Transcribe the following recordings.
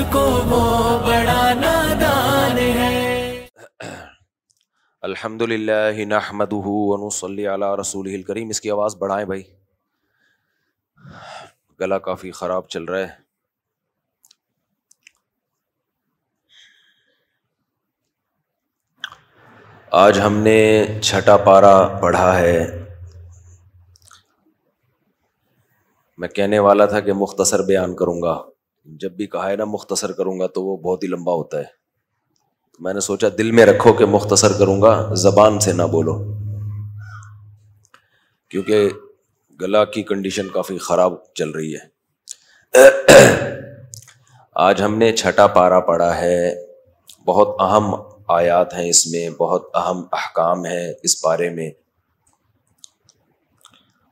کو وہ بڑا نادان ہے۔ الحمدللہ نحمدہ ونصلی علی رسولہ الکریم۔ اس کی آواز بڑھائیں بھائی، گلا کافی خراب چل رہا ہے۔ آج ہم نے چھٹا پارہ پڑھا ہے۔ میں کہنے والا تھا کہ مختصر بیان کروں گا، جب بھی کہا ہے نا مختصر کروں گا تو وہ بہت ہی لمبا ہوتا ہے۔ میں نے سوچا دل میں رکھو کہ مختصر کروں گا، زبان سے نہ بولو، کیونکہ گلا کی کنڈیشن کافی خراب چل رہی ہے۔ آج ہم نے چھٹا پارہ پڑھا ہے، بہت اہم آیات ہیں اس میں، بہت اہم احکام ہیں اس پارے میں۔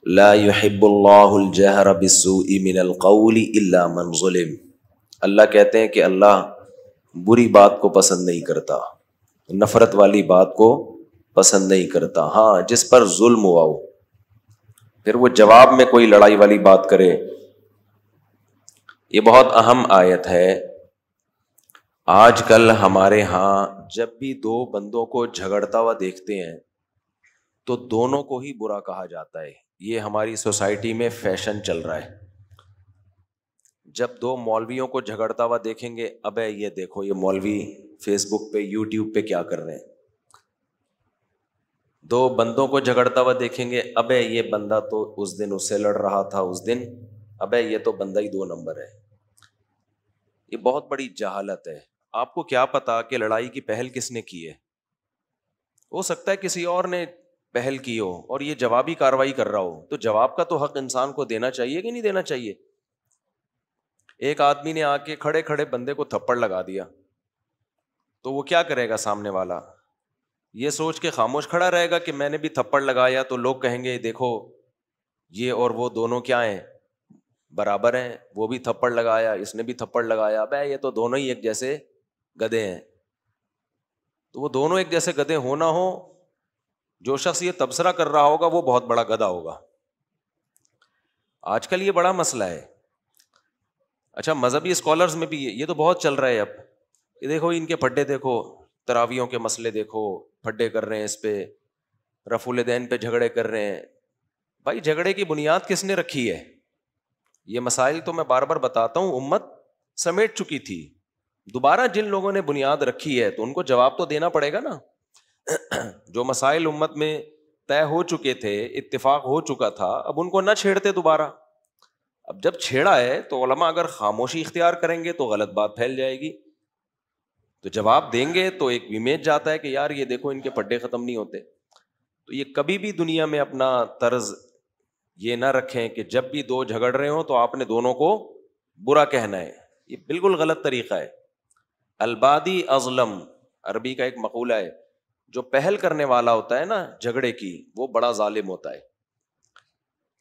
لا يحب اللہ الجہر بالسوء من القول الا من ظلم۔ اللہ کہتے ہیں کہ اللہ بری بات کو پسند نہیں کرتا، نفرت والی بات کو پسند نہیں کرتا، ہاں جس پر ظلم ہوا ہو۔ پھر وہ جواب میں کوئی لڑائی والی بات کرے۔ یہ بہت اہم آیت ہے۔ آج کل ہمارے ہاں جب بھی دو بندوں کو جھگڑتا ہوا دیکھتے ہیں تو دونوں کو ہی برا کہا جاتا ہے۔ یہ ہماری سوسائٹی میں فیشن چل رہا ہے۔ جب دو مولویوں کو جھگڑتا ہوا دیکھیں گے، ابے یہ دیکھو یہ مولوی فیس بک پہ یوٹیوب پہ کیا کر رہے ہیں۔ دو بندوں کو جھگڑتا ہوا دیکھیں گے، ابے یہ بندہ تو اس دن اس سے لڑ رہا تھا، اس دن ابے یہ تو بندہ ہی 2 نمبر ہے۔ یہ بہت بڑی جہالت ہے۔ آپ کو کیا پتا کہ لڑائی کی پہل کس نے کی ہے؟ ہو سکتا ہے کسی اور نے پہل کی ہو اور یہ جوابی کارروائی کر رہا ہو، تو جواب کا تو حق انسان کو دینا چاہیے کہ نہیں دینا چاہیے؟ ایک آدمی نے آ کے کھڑے کھڑے بندے کو تھپڑ لگا دیا تو وہ کیا کرے گا سامنے والا؟ یہ سوچ کے خاموش کھڑا رہے گا کہ میں نے بھی تھپڑ لگایا تو لوگ کہیں گے دیکھو یہ اور وہ دونوں کیا ہیں، برابر ہیں، وہ بھی تھپڑ لگایا، اس نے بھی تھپڑ لگایا، بے یہ تو دونوں ہی ایک جیسے گدھے ہیں۔ تو وہ دونوں ایک جیسے گدھے ہو نہ ہو، جو شخص یہ تبصرہ کر رہا ہوگا وہ بہت بڑا گدھا ہوگا۔ آج کل یہ بڑا مسئلہ ہے۔ اچھا مذہبی اسکالرز میں بھی یہ تو بہت چل رہا ہے اب، یہ دیکھو ان کے پھڈے دیکھو، تراویحوں کے مسئلے دیکھو، پھڈے کر رہے ہیں اس پہ، رفع الیدین پہ جھگڑے کر رہے ہیں۔ بھائی جھگڑے کی بنیاد کس نے رکھی ہے؟ یہ مسائل تو میں بار بار بتاتا ہوں، امت سمیٹ چکی تھی، دوبارہ جن لوگوں نے بنیاد رکھی ہے تو ان کو جواب تو دینا پڑے گا نا۔ جو مسائل امت میں طے ہو چکے تھے، اتفاق ہو چکا تھا، اب ان کو نہ چھیڑتے دوبارہ۔ اب جب چھیڑا ہے تو علماء اگر خاموشی اختیار کریں گے تو غلط بات پھیل جائے گی، تو جواب دیں گے تو ایک امیج جاتا ہے کہ یار یہ دیکھو ان کے پڈے ختم نہیں ہوتے۔ تو یہ کبھی بھی دنیا میں اپنا طرز یہ نہ رکھیں کہ جب بھی دو جھگڑ رہے ہوں تو آپ نے دونوں کو برا کہنا ہے، یہ بالکل غلط طریقہ ہے۔ البادی اظلم، عربی کا ایک مقولہ ہے، جو پہل کرنے والا ہوتا ہے نا جھگڑے کی، وہ بڑا ظالم ہوتا ہے۔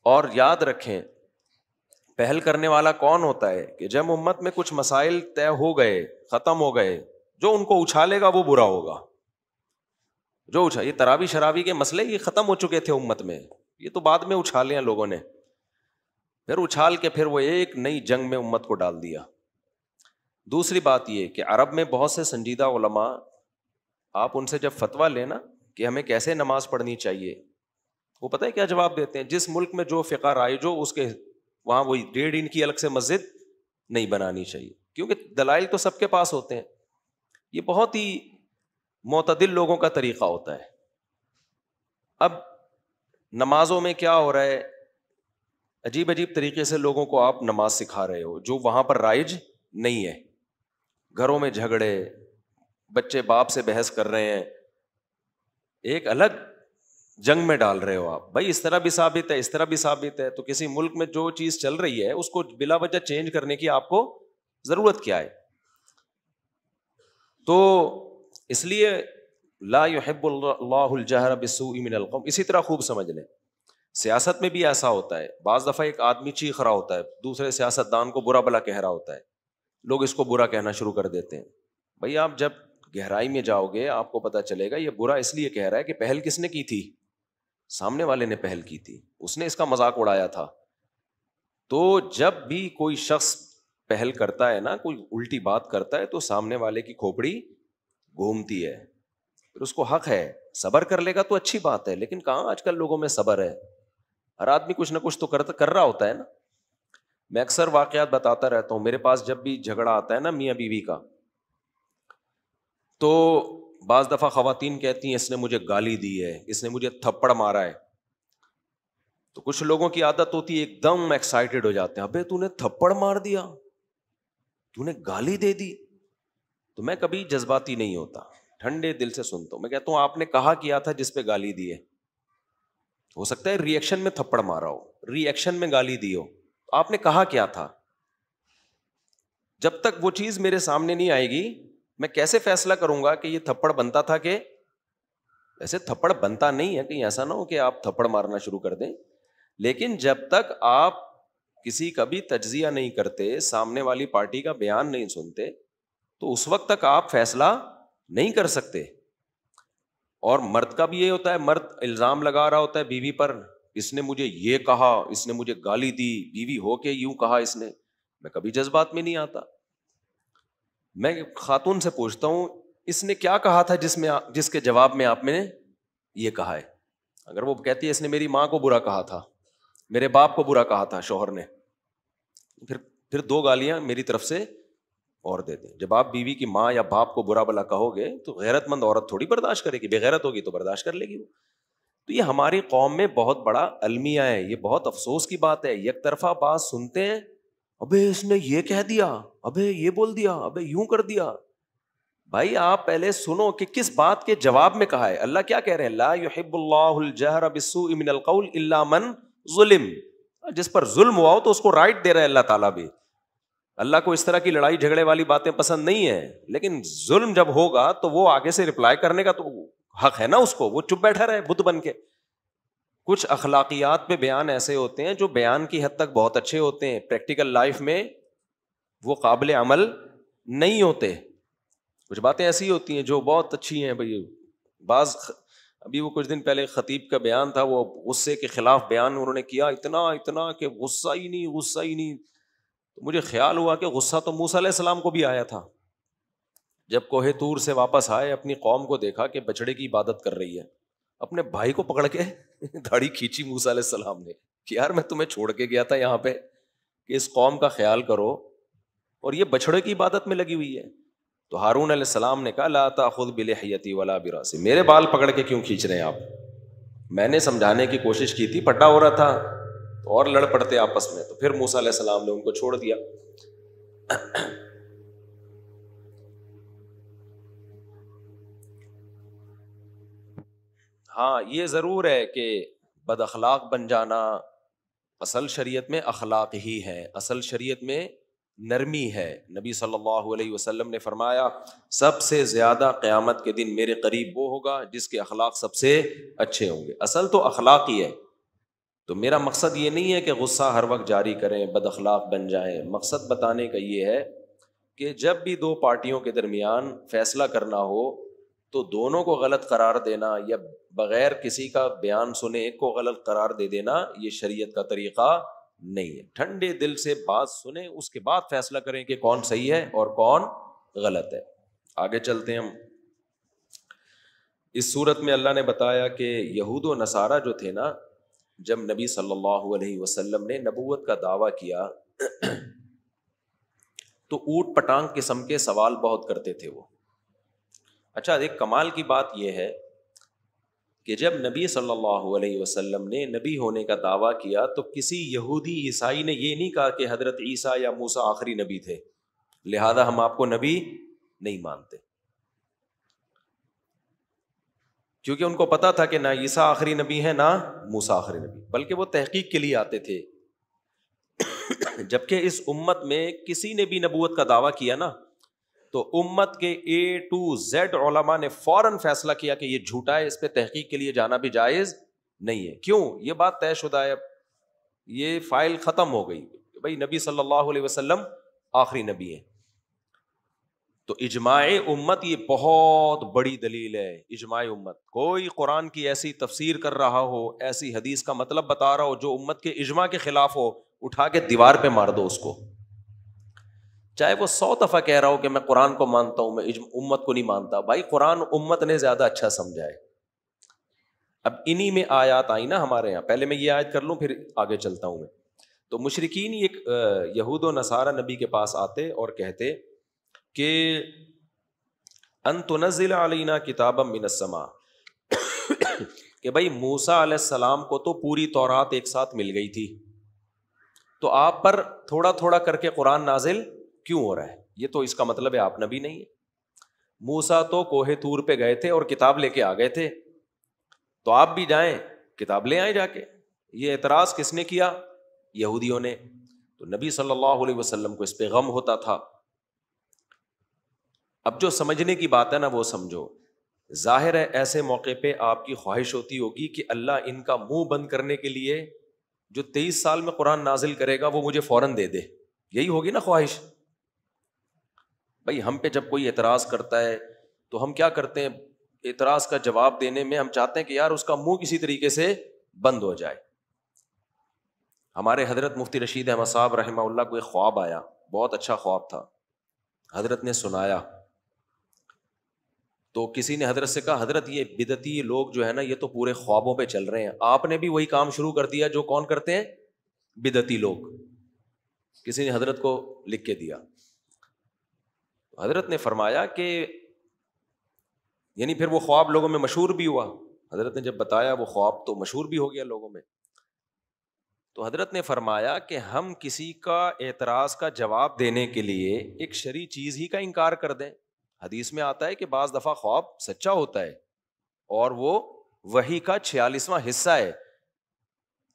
اور یاد رکھیں پہل کرنے والا کون ہوتا ہے کہ جب امت میں کچھ مسائل طے ہو گئے، ختم ہو گئے، جو ان کو اچھالے گا وہ برا ہوگا۔ جو یہ تراوی شراوی کے مسئلے یہ ختم ہو چکے تھے امت میں، یہ تو بعد میں اچھالے ہیں لوگوں نے، پھر اچھال کے پھر وہ ایک نئی جنگ میں امت کو ڈال دیا۔ دوسری بات یہ کہ عرب میں بہت سے سنجیدہ علماء، آپ ان سے جب فتویٰ لینا کہ ہمیں کیسے نماز پڑھنی چاہیے، وہ پتہ ہے کیا جواب دیتے ہیں؟ جس ملک میں جو فقہ رائج ہو اس کے وہاں وہی 1.5 انچ کی الگ سے مسجد نہیں بنانی چاہیے، کیونکہ دلائل تو سب کے پاس ہوتے ہیں۔ یہ بہت ہی معتدل لوگوں کا طریقہ ہوتا ہے۔ اب نمازوں میں کیا ہو رہا ہے، عجیب عجیب طریقے سے لوگوں کو آپ نماز سکھا رہے ہو جو وہاں پر رائج نہیں ہے۔ گھروں میں جھگڑے، بچے باپ سے بحث کر رہے ہیں، ایک الگ جنگ میں ڈال رہے ہو آپ۔ بھائی اس طرح بھی ثابت ہے، اس طرح بھی ثابت ہے، تو کسی ملک میں جو چیز چل رہی ہے اس کو بلا وجہ چینج کرنے کی آپ کو ضرورت کیا ہے؟ تو اس لیے لا يحب اللہ الجہر بالسوء من القول، اسی طرح خوب سمجھ لیں سیاست میں بھی ایسا ہوتا ہے، بعض دفعہ ایک آدمی چیخ رہا ہوتا ہے، دوسرے سیاستدان کو برا بلا کہہ رہا ہوتا ہے، لوگ اس کو برا کہنا شروع کر دیتے ہیں۔ بھائی آپ جب گہرائی میں جاؤ گے آپ کو پتا چلے گا یہ برا اس لیے کہہ رہا ہے کہ پہل کس نے کی تھی؟ سامنے والے نے پہل کی تھی، اس نے اس کا مذاق اڑایا تھا۔ تو جب بھی کوئی شخص پہل کرتا ہے نا, کوئی الٹی بات کرتا ہے تو سامنے والے کی کھوپڑی گھومتی ہے, پھر اس کو حق ہے صبر کر لے گا تو اچھی بات ہے, لیکن کہاں آج کل لوگوں میں صبر ہے, ہر آدمی کچھ نہ کچھ تو کر رہا ہوتا ہے نا. میں اکثر واقعات بتاتا رہتا ہوں, میرے پاس جب بھی جھگڑا آتا ہے نا میاں بیوی کا, تو بعض دفعہ خواتین کہتی ہیں اس نے مجھے گالی دی ہے, اس نے مجھے تھپڑ مارا ہے, تو کچھ لوگوں کی عادت ہوتی ہے ایک دم ایکسائٹیڈ ہو جاتے ہیں, ابے تو نے تھپڑ مار دیا, تو نے گالی دے دی. تو میں کبھی جذباتی نہیں ہوتا, ٹھنڈے دل سے سنتا ہوں. میں کہتا ہوں آپ نے کہا کیا تھا جس پہ گالی دی ہے, ہو سکتا ہے ری ایکشن میں تھپڑ مارا ہو, ری ایکشن میں گالی دی ہو, آپ نے کہا کیا تھا. جب تک وہ چیز میرے سامنے نہیں آئے گی میں کیسے فیصلہ کروں گا کہ یہ تھپڑ بنتا تھا کہ ایسے تھپڑ بنتا نہیں ہے, کہیں ایسا نہ ہو کہ آپ تھپڑ مارنا شروع کر دیں. لیکن جب تک آپ کسی کا بھی تجزیہ نہیں کرتے, سامنے والی پارٹی کا بیان نہیں سنتے, تو اس وقت تک آپ فیصلہ نہیں کر سکتے. اور مرد کا بھی یہ ہوتا ہے, مرد الزام لگا رہا ہوتا ہے بیوی پر, اس نے مجھے یہ کہا, اس نے مجھے گالی دی, بیوی ہو کے یوں کہا اس نے. میں کبھی جذبات میں نہیں آتا, میں خاتون سے پوچھتا ہوں اس نے کیا کہا تھا جس کے جواب میں آپ نے یہ کہا ہے. اگر وہ کہتی ہے اس نے میری ماں کو برا کہا تھا, میرے باپ کو برا کہا تھا شوہر نے, پھر 2 گالیاں میری طرف سے اور دے دیں. جب آپ بیوی کی ماں یا باپ کو برا بلا کہو گے تو غیرت مند عورت تھوڑی برداشت کرے گی, بے غیرت ہوگی تو برداشت کر لے گی وہ. تو یہ ہماری قوم میں بہت بڑا المیہ ہے, یہ بہت افسوس کی بات ہے. یک طرفہ بات سنتے ہیں, ابے اس نے یہ کہہ دیا, ابے یہ بول دیا, ابے یوں کر دیا. بھائی آپ پہلے سنو کہ کس بات کے جواب میں کہا ہے. اللہ کیا کہہ رہے ہیں, لا يحب اللہ الجہر بالسوء من القول الا من ظلم. جس پر ظلم ہوا ہو تو اس کو رائٹ دے رہا ہے اللہ تعالیٰ بھی. اللہ کو اس طرح کی لڑائی جھگڑے والی باتیں پسند نہیں ہے, لیکن ظلم جب ہوگا تو وہ آگے سے رپلائی کرنے کا تو حق ہے نا اس کو, وہ چپ بیٹھا رہے بت بن کے. کچھ اخلاقیات پہ بیان ایسے ہوتے ہیں جو بیان کی حد تک بہت اچھے ہوتے ہیں, پریکٹیکل لائف میں وہ قابل عمل نہیں ہوتے. کچھ باتیں ایسی ہوتی ہیں جو بہت اچھی ہیں بھائی. بعض ابھی وہ کچھ دن پہلے خطیب کا بیان تھا, وہ غصے کے خلاف بیان انہوں نے کیا, اتنا کہ غصہ ہی نہیں. تو مجھے خیال ہوا کہ غصہ تو موسیٰ علیہ السلام کو بھی آیا تھا. جب کوہ طور سے واپس آئے, اپنی قوم کو دیکھا کہ بچڑے کی عبادت کر رہی ہے, اپنے بھائی کو پکڑ کے داڑھی کھینچی موسیٰ علیہ السلام نے کہ یار میں تمہیں چھوڑ کے گیا تھا یہاں پہ کہ اس قوم کا خیال کرو, اور یہ بچڑے کی عبادت میں لگی ہوئی ہے. تو ہارون علیہ السلام نے کہا لا تأخذ بلحیتی ولا براسی, میرے بال پکڑ کے کیوں کھینچ رہے ہیں آپ. میں نے سمجھانے کی کوشش کی تھی, پٹا ہو رہا تھا اور لڑ پڑتے آپس میں, تو پھر موسیٰ علیہ السلام نے ان کو چھوڑ دیا. ہاں یہ ضرور ہے کہ بد اخلاق بن جانا اصل شریعت میں اخلاق ہی ہے, اصل شریعت میں نرمی ہے. نبی صلی اللہ علیہ وسلم نے فرمایا سب سے زیادہ قیامت کے دن میرے قریب وہ ہوگا جس کے اخلاق سب سے اچھے ہوں گے. اصل تو اخلاق ہی ہے. تو میرا مقصد یہ نہیں ہے کہ غصہ ہر وقت جاری کریں, بد اخلاق بن جائیں. مقصد بتانے کا یہ ہے کہ جب بھی 2 پارٹیوں کے درمیان فیصلہ کرنا ہو تو دونوں کو غلط قرار دینا یا بغیر کسی کا بیان سنے ایک کو غلط قرار دے دینا, یہ شریعت کا طریقہ نہیں ہے. ٹھنڈے دل سے بات سنیں, اس کے بعد فیصلہ کریں کہ کون صحیح ہے اور کون غلط ہے. آگے چلتے ہیں ہم. اس صورت میں اللہ نے بتایا کہ یہود و نصارہ جو تھے نا, جب نبی صلی اللہ علیہ وسلم نے نبوت کا دعویٰ کیا تو اوٹ پٹانگ قسم کے سوال بہت کرتے تھے وہ. اچھا ایک کمال کی بات یہ ہے کہ جب نبی صلی اللہ علیہ وسلم نے نبی ہونے کا دعویٰ کیا تو کسی یہودی عیسائی نے یہ نہیں کہا کہ حضرت عیسیٰ یا موسیٰ آخری نبی تھے لہذا ہم آپ کو نبی نہیں مانتے, کیونکہ ان کو پتا تھا کہ نہ عیسیٰ آخری نبی ہے نہ موسیٰ آخری نبی, بلکہ وہ تحقیق کے لیے آتے تھے. جبکہ اس امت میں کسی نے بھی نبوت کا دعویٰ کیا نا تو امت کے A to Z علماء نے فوراً فیصلہ کیا کہ یہ جھوٹا ہے, اس پہ تحقیق کے لیے جانا بھی جائز نہیں ہے. کیوں؟ یہ بات طے شدہ ہے, یہ فائل ختم ہو گئی, بھائی نبی صلی اللہ علیہ وسلم آخری نبی ہے. تو اجماع امت یہ بہت بڑی دلیل ہے. اجماع امت, کوئی قرآن کی ایسی تفسیر کر رہا ہو, ایسی حدیث کا مطلب بتا رہا ہو جو امت کے اجماع کے خلاف ہو, اٹھا کے دیوار پہ مار دو اس کو. چاہے وہ 100 دفعہ کہہ رہا ہو کہ میں قرآن کو مانتا ہوں، میں امت کو نہیں مانتا، بھائی قرآن امت نے زیادہ اچھا سمجھا ہے۔ اب انہی میں آیات آئی نا ہمارے یہاں، پہلے میں یہ آیت کر لوں پھر آگے چلتا ہوں میں۔ تو مشرکین ایک یہود و نصارہ نبی کے پاس آتے اور کہتے کہ ان تنزل علینا کتابا من السماء، کہ بھائی موسیٰ علیہ السلام کو تو پوری تورات ایک ساتھ مل گئی تھی، تو آپ پر تھوڑا تھوڑا کر کے قرآن نازل کیوں ہو رہا ہے؟ یہ تو اس کا مطلب ہے آپ نبی نہیں ہے۔ موسیٰ تو کوہ طور پہ گئے تھے اور کتاب لے کے آ گئے تھے، تو آپ بھی جائیں کتاب لے آئیں جا کے۔ یہ اعتراض کس نے کیا؟ یہودیوں نے۔ تو نبی صلی اللہ علیہ وسلم کو اس پہ غم ہوتا تھا۔ اب جو سمجھنے کی بات ہے نا وہ سمجھو۔ ظاہر ہے ایسے موقع پہ آپ کی خواہش ہوتی ہوگی کہ اللہ ان کا منہ بند کرنے کے لیے جو 23 سال میں قرآن نازل کرے گا وہ مجھے فوراً دے دے، یہی ہوگی نا خواہش۔ بھائی ہم پہ جب کوئی اعتراض کرتا ہے تو ہم کیا کرتے ہیں؟ اعتراض کا جواب دینے میں ہم چاہتے ہیں کہ یار اس کا منہ کسی طریقے سے بند ہو جائے۔ ہمارے حضرت مفتی رشید احمد صاحب رحمہ اللہ کو ایک خواب آیا، بہت اچھا خواب تھا، حضرت نے سنایا تو کسی نے حضرت سے کہا حضرت یہ بدعتی لوگ جو ہے نا یہ تو پورے خوابوں پہ چل رہے ہیں، آپ نے بھی وہی کام شروع کر دیا جو کون کرتے ہیں؟ بدعتی لوگ۔ کسی نے حضرت کو لکھ کے دیا، حضرت نے فرمایا کہ یعنی پھر وہ خواب لوگوں میں مشہور بھی ہوا، حضرت نے جب بتایا وہ خواب تو مشہور بھی ہو گیا لوگوں میں۔ تو حضرت نے فرمایا کہ ہم کسی کا اعتراض کا جواب دینے کے لیے ایک شرعی چیز ہی کا انکار کر دیں۔ حدیث میں آتا ہے کہ بعض دفعہ خواب سچا ہوتا ہے اور وہ وحی کا 46واں حصہ ہے،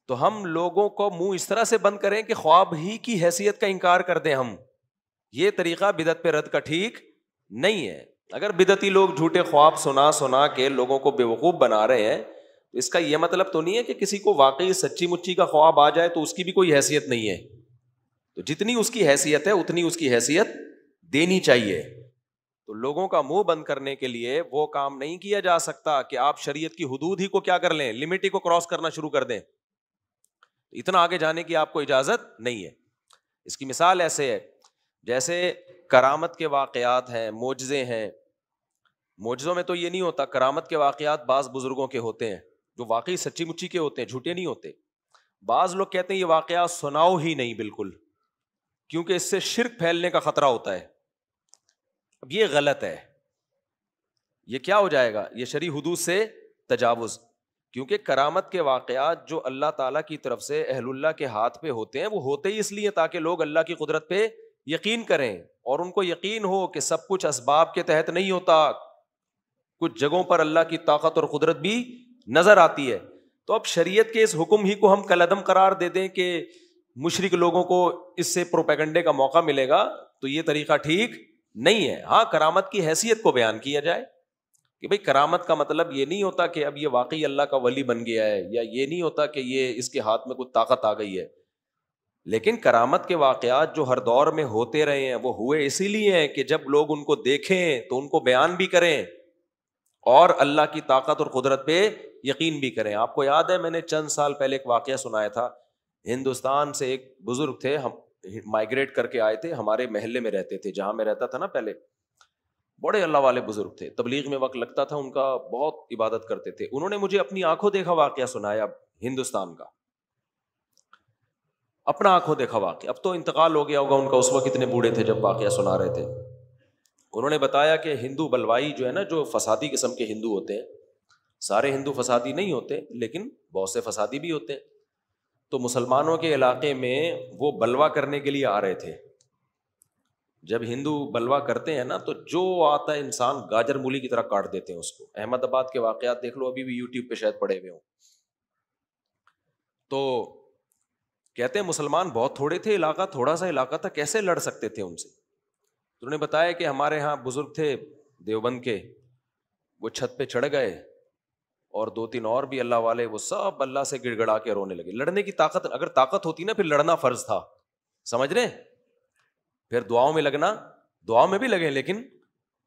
تو ہم لوگوں کو منہ اس طرح سے بند کریں کہ خواب ہی کی حیثیت کا انکار کر دیں ہم، یہ طریقہ بدعت پہ رد کا ٹھیک نہیں ہے۔ اگر بدعتی لوگ جھوٹے خواب سنا کے لوگوں کو بیوقوف بنا رہے ہیں تو اس کا یہ مطلب تو نہیں ہے کہ کسی کو واقعی سچی مچی کا خواب آ جائے تو اس کی بھی کوئی حیثیت نہیں ہے۔ تو جتنی اس کی حیثیت ہے اتنی اس کی حیثیت دینی چاہیے۔ تو لوگوں کا منہ بند کرنے کے لیے وہ کام نہیں کیا جا سکتا کہ آپ شریعت کی حدود ہی کو کیا کر لیں، لمٹ ہی کو کراس کرنا شروع کر دیں، اتنا آگے جانے کی آپ کو اجازت نہیں ہے۔ اس کی مثال ایسے ہے جیسے کرامت کے واقعات ہیں، معجزے ہیں۔ معجزوں میں تو یہ نہیں ہوتا، کرامت کے واقعات بعض بزرگوں کے ہوتے ہیں جو واقعی سچی مچی کے ہوتے ہیں، جھوٹے نہیں ہوتے۔ بعض لوگ کہتے ہیں یہ واقعات سناؤ ہی نہیں بالکل، کیونکہ اس سے شرک پھیلنے کا خطرہ ہوتا ہے۔ اب یہ غلط ہے، یہ کیا ہو جائے گا؟ یہ شرعی حدود سے تجاوز، کیونکہ کرامت کے واقعات جو اللہ تعالیٰ کی طرف سے اہل اللہ کے ہاتھ پہ ہوتے ہیں وہ ہوتے ہی اس لیے تاکہ لوگ اللہ کی قدرت پہ یقین کریں، اور ان کو یقین ہو کہ سب کچھ اسباب کے تحت نہیں ہوتا، کچھ جگہوں پر اللہ کی طاقت اور قدرت بھی نظر آتی ہے۔ تو اب شریعت کے اس حکم ہی کو ہم کالعدم قرار دے دیں کہ مشرک لوگوں کو اس سے پروپیگنڈے کا موقع ملے گا، تو یہ طریقہ ٹھیک نہیں ہے۔ ہاں کرامت کی حیثیت کو بیان کیا جائے کہ بھئی کرامت کا مطلب یہ نہیں ہوتا کہ اب یہ واقعی اللہ کا ولی بن گیا ہے، یا یہ نہیں ہوتا کہ یہ اس کے ہاتھ میں کچھ طاقت آ گئی ہے، لیکن کرامت کے واقعات جو ہر دور میں ہوتے رہے ہیں وہ ہوئے اسی لیے ہیں کہ جب لوگ ان کو دیکھیں تو ان کو بیان بھی کریں اور اللہ کی طاقت اور قدرت پہ یقین بھی کریں۔ آپ کو یاد ہے میں نے چند سال پہلے ایک واقعہ سنایا تھا، ہندوستان سے ایک بزرگ تھے، ہم مائگریٹ کر کے آئے تھے، ہمارے محلے میں رہتے تھے جہاں میں رہتا تھا نا پہلے، بڑے اللہ والے بزرگ تھے، تبلیغ میں وقت لگتا تھا ان کا، بہت عبادت کرتے تھے۔ انہوں نے مجھے اپنی آنکھوں دیکھا واقعہ سنایا ہندوستان کا، اپنا آنکھوں دیکھا واقعہ، اب تو انتقال ہو گیا ہوگا ان کا، اس وقت اتنے بوڑھے تھے جب واقعہ سنا رہے تھے۔ انہوں نے بتایا کہ ہندو بلوائی جو ہے نا، جو فسادی قسم کے ہندو ہوتے ہیں، سارے ہندو فسادی نہیں ہوتے لیکن بہت سے فسادی بھی ہوتے ہیں، تو مسلمانوں کے علاقے میں وہ بلوا کرنے کے لیے آ رہے تھے۔ جب ہندو بلوا کرتے ہیں نا تو جو آتا ہے انسان گاجر مولی کی طرح کاٹ دیتے ہیں اس کو۔ احمد آباد کے واقعات دیکھ لو، ابھی بھی یوٹیوب پہ شاید پڑے ہوئے ہوں۔ تو کہتے ہیں مسلمان بہت تھوڑے تھے، علاقہ تھوڑا سا علاقہ تھا، کیسے لڑ سکتے تھے ان سے؟ تو انہوں نے بتایا کہ ہمارے ہاں بزرگ تھے دیوبند کے، وہ چھت پہ چڑھ گئے اور 2-3 اور بھی اللہ والے، وہ سب اللہ سے گڑ گڑا کے رونے لگے۔ لڑنے کی طاقت، اگر طاقت ہوتی نا پھر لڑنا فرض تھا، سمجھ رہے؟ پھر دعاؤں میں لگنا، دعاؤں میں بھی لگے لیکن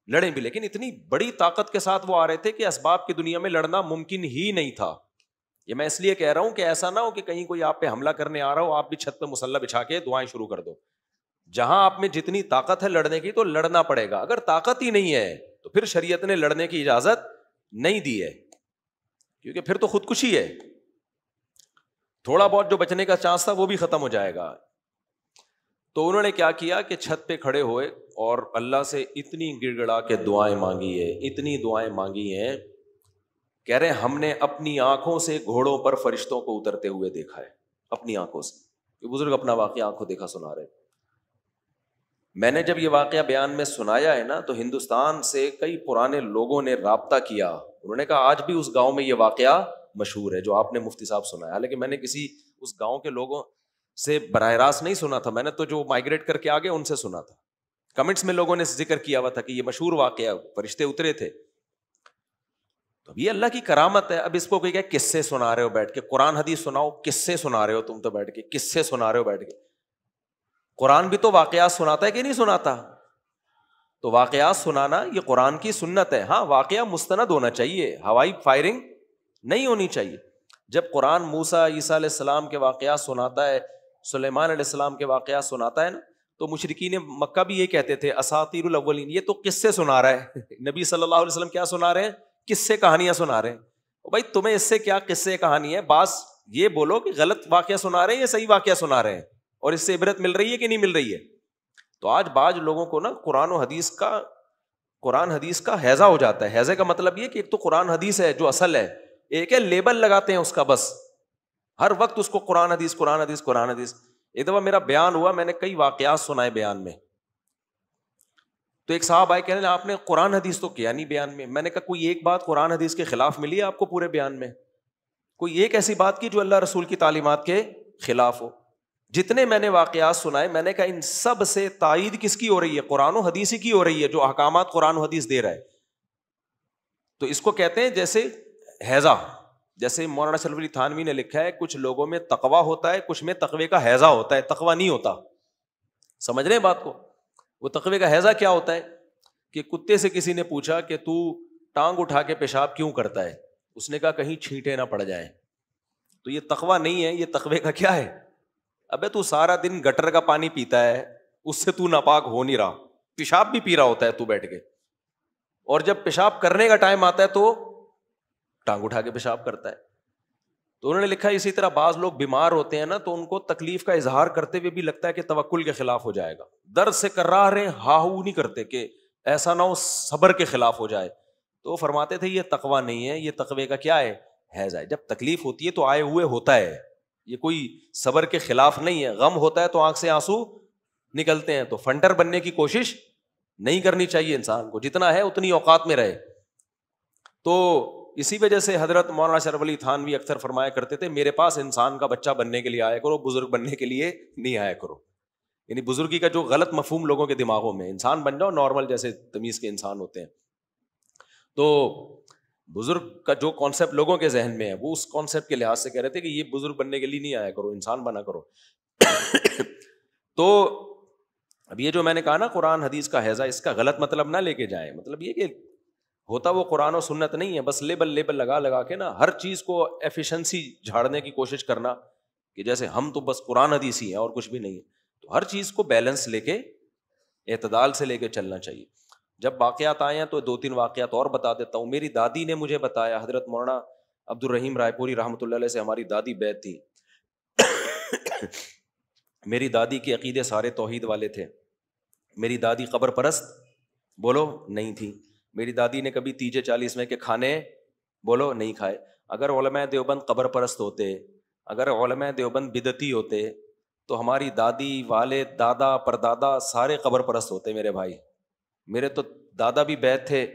لڑیں بھی، لیکن اتنی بڑی طاقت کے ساتھ وہ آ رہے تھے کہ اسباب کی دنیا میں لڑنا ممکن ہی نہیں تھا۔ یہ میں اس لیے کہہ رہا ہوں کہ ایسا نہ ہو کہ کہیں کوئی آپ پہ حملہ کرنے آ رہا ہو، آپ بھی چھت پہ مسلح بچھا کے دعائیں شروع کر دو، جہاں آپ میں جتنی طاقت ہے لڑنے کی تو لڑنا پڑے گا. اگر طاقت ہی نہیں ہے تو پھر شریعت نے لڑنے کی اجازت نہیں دی ہے, کیونکہ پھر تو خودکشی ہے. تھوڑا بہت جو بچنے کا چانس تھا وہ بھی ختم ہو جائے گا. تو انہوں نے کیا کیا کہ چھت پہ کھڑے ہوئے اور اللہ سے اتنی گڑ گڑا کے دعائیں مانگی ہے, اتنی دعائیں مانگی ہیں, کہہ رہے ہم نے اپنی آنکھوں سے گھوڑوں پر فرشتوں کو اترتے ہوئے دیکھا ہے, اپنی آنکھوں سے. یہ بزرگ اپنا واقعہ آنکھوں دیکھا سنا رہے. میں نے جب یہ واقعہ بیان میں سنایا ہے نا تو ہندوستان سے کئی پرانے لوگوں نے رابطہ کیا. انہوں نے کہا آج بھی اس گاؤں میں یہ واقعہ مشہور ہے جو آپ نے مفتی صاحب سنا ہے. حالانکہ میں نے کسی اس گاؤں کے لوگوں سے براہ راست نہیں سنا تھا, میں نے تو جو مائگریٹ کر کے آگے ان سے سنا تھا. کمنٹس میں لوگوں نے ذکر کیا ہوا تھا کہ یہ مشہور واقعہ, فرشتے اترے تھے. تو یہ اللہ کی کرامت ہے. اب اس کو کوئی کہ کس سے سنا رہے ہو بیٹھ کے, قرآن حدیث سناؤ, کس سے سنا رہے ہو تم تو بیٹھ کے, کس سے سنا رہے ہو بیٹھ کے. قرآن بھی تو واقعات سناتا ہے کہ نہیں سناتا؟ تو واقعات سنانا یہ قرآن کی سنت ہے. ہاں واقعہ مستند ہونا چاہیے, ہوائی فائرنگ نہیں ہونی چاہیے. جب قرآن موسیٰ عیسیٰ علیہ السلام کے واقعات سناتا ہے, سلیمان علیہ السلام کے واقعات سناتا ہے نا, تو مشرکین مکہ بھی یہ کہتے تھے اساطیر الاولین, یہ تو کس سے سنا رہا ہے. نبی صلی اللہ علیہ وسلم کیا سنا رہے ہیں؟ کس سے کہانیاں سنا رہے ہیں. بھائی تمہیں اس سے کیا قصے کہانی ہے, بعض یہ بولو کہ غلط واقعہ سنا رہے ہیں یا صحیح واقعہ سنا رہے ہیں, اور اس سے عبرت مل رہی ہے کہ نہیں مل رہی ہے. تو آج بعض لوگوں کو نا قرآن حدیث کا ہیضہ ہو جاتا ہے. ہیضے کا مطلب یہ کہ ایک تو قرآن حدیث ہے جو اصل ہے, ایک ہے لیبل لگاتے ہیں اس کا, بس ہر وقت اس کو قرآن حدیث قرآن حدیث قرآن حدیث. ایک دفعہ میرا بیان ہوا, میں نے کئی واقعات سنائے بیان میں, تو ایک صاحب آئے کہنے آپ نے قرآن حدیث تو کیا نہیں بیان میں. میں نے کہا کوئی ایک بات قرآن حدیث کے خلاف ملی ہے آپ کو پورے بیان میں؟ کوئی ایک ایسی بات کی جو اللہ رسول کی تعلیمات کے خلاف ہو؟ جتنے میں نے واقعات سنائے میں نے کہا ان سب سے تائید کس کی ہو رہی ہے؟ قرآن و حدیث ہی کی ہو رہی ہے, جو احکامات قرآن و حدیث دے رہا ہے. تو اس کو کہتے ہیں جیسے ہیضہ, جیسے مولانا اشرف علی تھانوی نے لکھا ہے کچھ لوگوں میں تقویٰ ہوتا ہے, کچھ میں تقوی کا ہیضہ ہوتا ہے, تقویٰ نہیں ہوتا. سمجھ رہے ہیں بات کو؟ وہ تقوی کا ہیضہ کیا ہوتا ہے کہ کتے سے کسی نے پوچھا کہ تو ٹانگ اٹھا کے پیشاب کیوں کرتا ہے, اس نے کہا کہیں چھینٹے نہ پڑ جائیں. تو یہ تقویٰ نہیں ہے, یہ تقوی کا کیا ہے؟ ابے تو سارا دن گٹر کا پانی پیتا ہے, اس سے تو ناپاک ہو نہیں رہا, پیشاب بھی پی رہا ہوتا ہے تو بیٹھ کے, اور جب پیشاب کرنے کا ٹائم آتا ہے تو ٹانگ اٹھا کے پیشاب کرتا ہے. تو انہوں نے لکھا اسی طرح بعض لوگ بیمار ہوتے ہیں نا, تو ان کو تکلیف کا اظہار کرتے ہوئے بھی لگتا ہے کہ توکل کے خلاف ہو جائے گا, درد سے کرا رہے ہا ہو نہیں کرتے کہ ایسا نہ ہو صبر کے خلاف ہو جائے. تو فرماتے تھے یہ تقویٰ نہیں ہے, یہ تقوی کا کیا ہے؟ حیض ہے. جب تکلیف ہوتی ہے تو آئے ہوئے ہوتا ہے, یہ کوئی صبر کے خلاف نہیں ہے. غم ہوتا ہے تو آنکھ سے آنسو نکلتے ہیں, تو فنٹر بننے کی کوشش نہیں کرنی چاہیے انسان کو, جتنا ہے اتنی اوقات میں رہے. تو اسی وجہ سے حضرت مولانا اشرف علی تھانوی اکثر فرمایا کرتے تھے میرے پاس انسان کا بچہ بننے کے لیے آیا کرو, بزرگ بننے کے لیے نہیں آیا کرو. یعنی بزرگی کا جو غلط مفہوم لوگوں کے دماغوں میں, انسان بن جاؤ نارمل جیسے تمیز کے انسان ہوتے ہیں. تو بزرگ کا جو کانسیپٹ لوگوں کے ذہن میں ہے وہ اس کانسیپٹ کے لحاظ سے کہہ رہے تھے کہ یہ بزرگ بننے کے لیے نہیں آیا کرو, انسان بنا کرو. تو اب یہ جو میں نے کہا نا قرآن حدیث کا حیضہ, اس کا غلط مطلب نہ لے کے جائیں. مطلب یہ کہ ہوتا وہ قرآن و سنت نہیں ہے, بس لیبل لگا کے نا ہر چیز کو ایفیشنسی جھاڑنے کی کوشش کرنا کہ جیسے ہم تو بس قرآن حدیث ہی ہیں اور کچھ بھی نہیں ہے. تو ہر چیز کو بیلنس لے کے, اعتدال سے لے کے چلنا چاہیے. جب واقعات آئے ہیں تو 2-3 واقعات اور بتا دیتا ہوں. میری دادی نے مجھے بتایا, حضرت مولانا عبد الرحیم رائے پوری رحمۃ اللہ علیہ سے ہماری دادی بیعت تھی. میری دادی کے عقیدے سارے توحید والے تھے. میری دادی قبر پرست بولو نہیں تھی. میری دادی نے کبھی تیجے 40ویں کے کھانے بولو نہیں کھائے. اگر علماء دیوبند قبر پرست ہوتے, اگر علماء دیوبند بدعتی ہوتے, تو ہماری دادی, والد, دادا, پردادا سارے قبر پرست ہوتے. میرے بھائی, میرے تو دادا بھی بیعت تھے